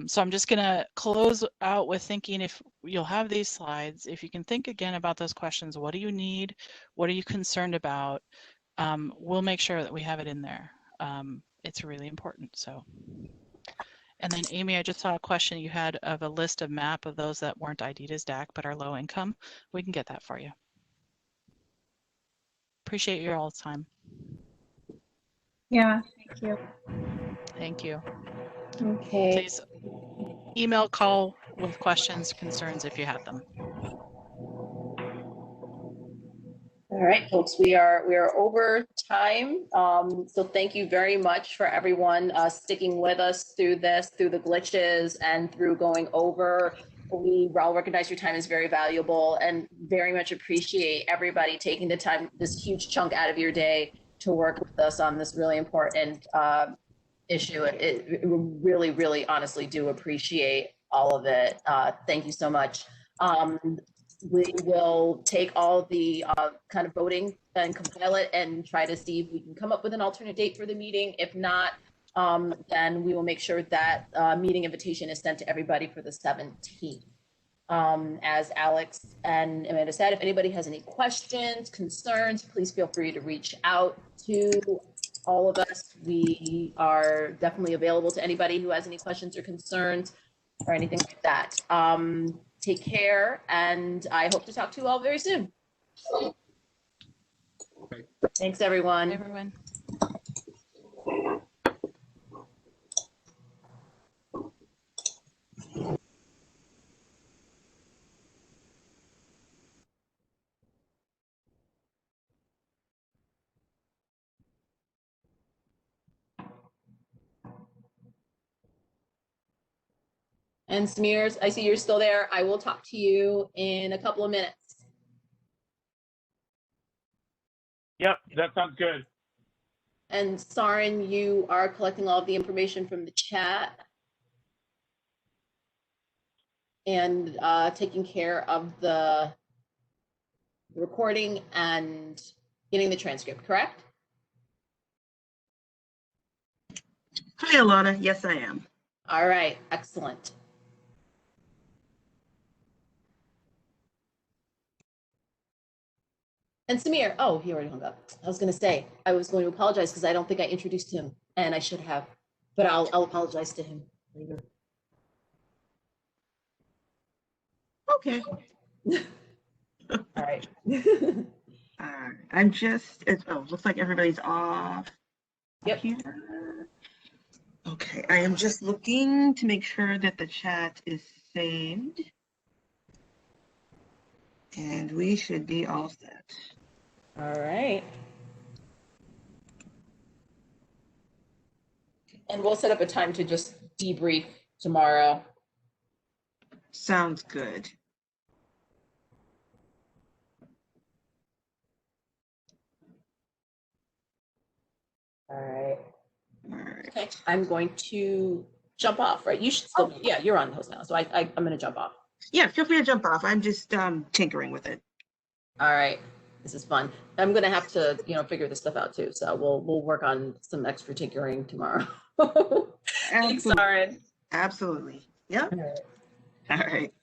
So I'm just going to close out with thinking, if you'll have these slides, if you can think again about those questions, what do you need? What are you concerned about? We'll make sure that we have it in there. It's really important. So, and then Amy, I just saw a question you had of a list of map of those that weren't ID'd as DAC but are low income. We can get that for you. Appreciate your all's time. Yeah, thank you. Thank you. Okay. Please email, call with questions, concerns if you have them. All right, folks, we are over time. So thank you very much for everyone sticking with us through this, through the glitches and through going over. We all recognize your time is very valuable and very much appreciate everybody taking the time, this huge chunk out of your day to work with us on this really important issue. It really, really honestly do appreciate all of it. Thank you so much. We will take all the kind of voting and compile it and try to see if we can come up with an alternate date for the meeting. If not, then we will make sure that meeting invitation is sent to everybody for the 17th. As Alex and Amanda said, if anybody has any questions, concerns, please feel free to reach out to all of us. We are definitely available to anybody who has any questions or concerns or anything like that. Take care, and I hope to talk to you all very soon. Okay. Thanks, everyone. Bye, everyone. And Smears, I see you're still there. I will talk to you in a couple of minutes. Yep, that sounds good. And Sarin, you are collecting all of the information from the chat and taking care of the recording and getting the transcript, correct? Hi, Alana. Yes, I am. All right, excellent. And Samir, oh, he already hung up. I was going to say, I was going to apologize because I don't think I introduced him, and I should have, but I'll apologize to him later. Okay. All right. I'm just, looks like everybody's off. Yep. Here. Okay, I am just looking to make sure that the chat is saved. And we should be all set. All right. And we'll set up a time to just debrief tomorrow. Sounds good. All right. All right. Okay, I'm going to jump off, right? You should still, yeah, you're on the host now, so I'm gonna jump off. Yeah, feel free to jump off. I'm just tinkering with it. All right, this is fun. I'm gonna have to, figure this stuff out too, so we'll work on some extra tinkering tomorrow. Thanks, Absolutely. Aaron. Absolutely. Yep. All right.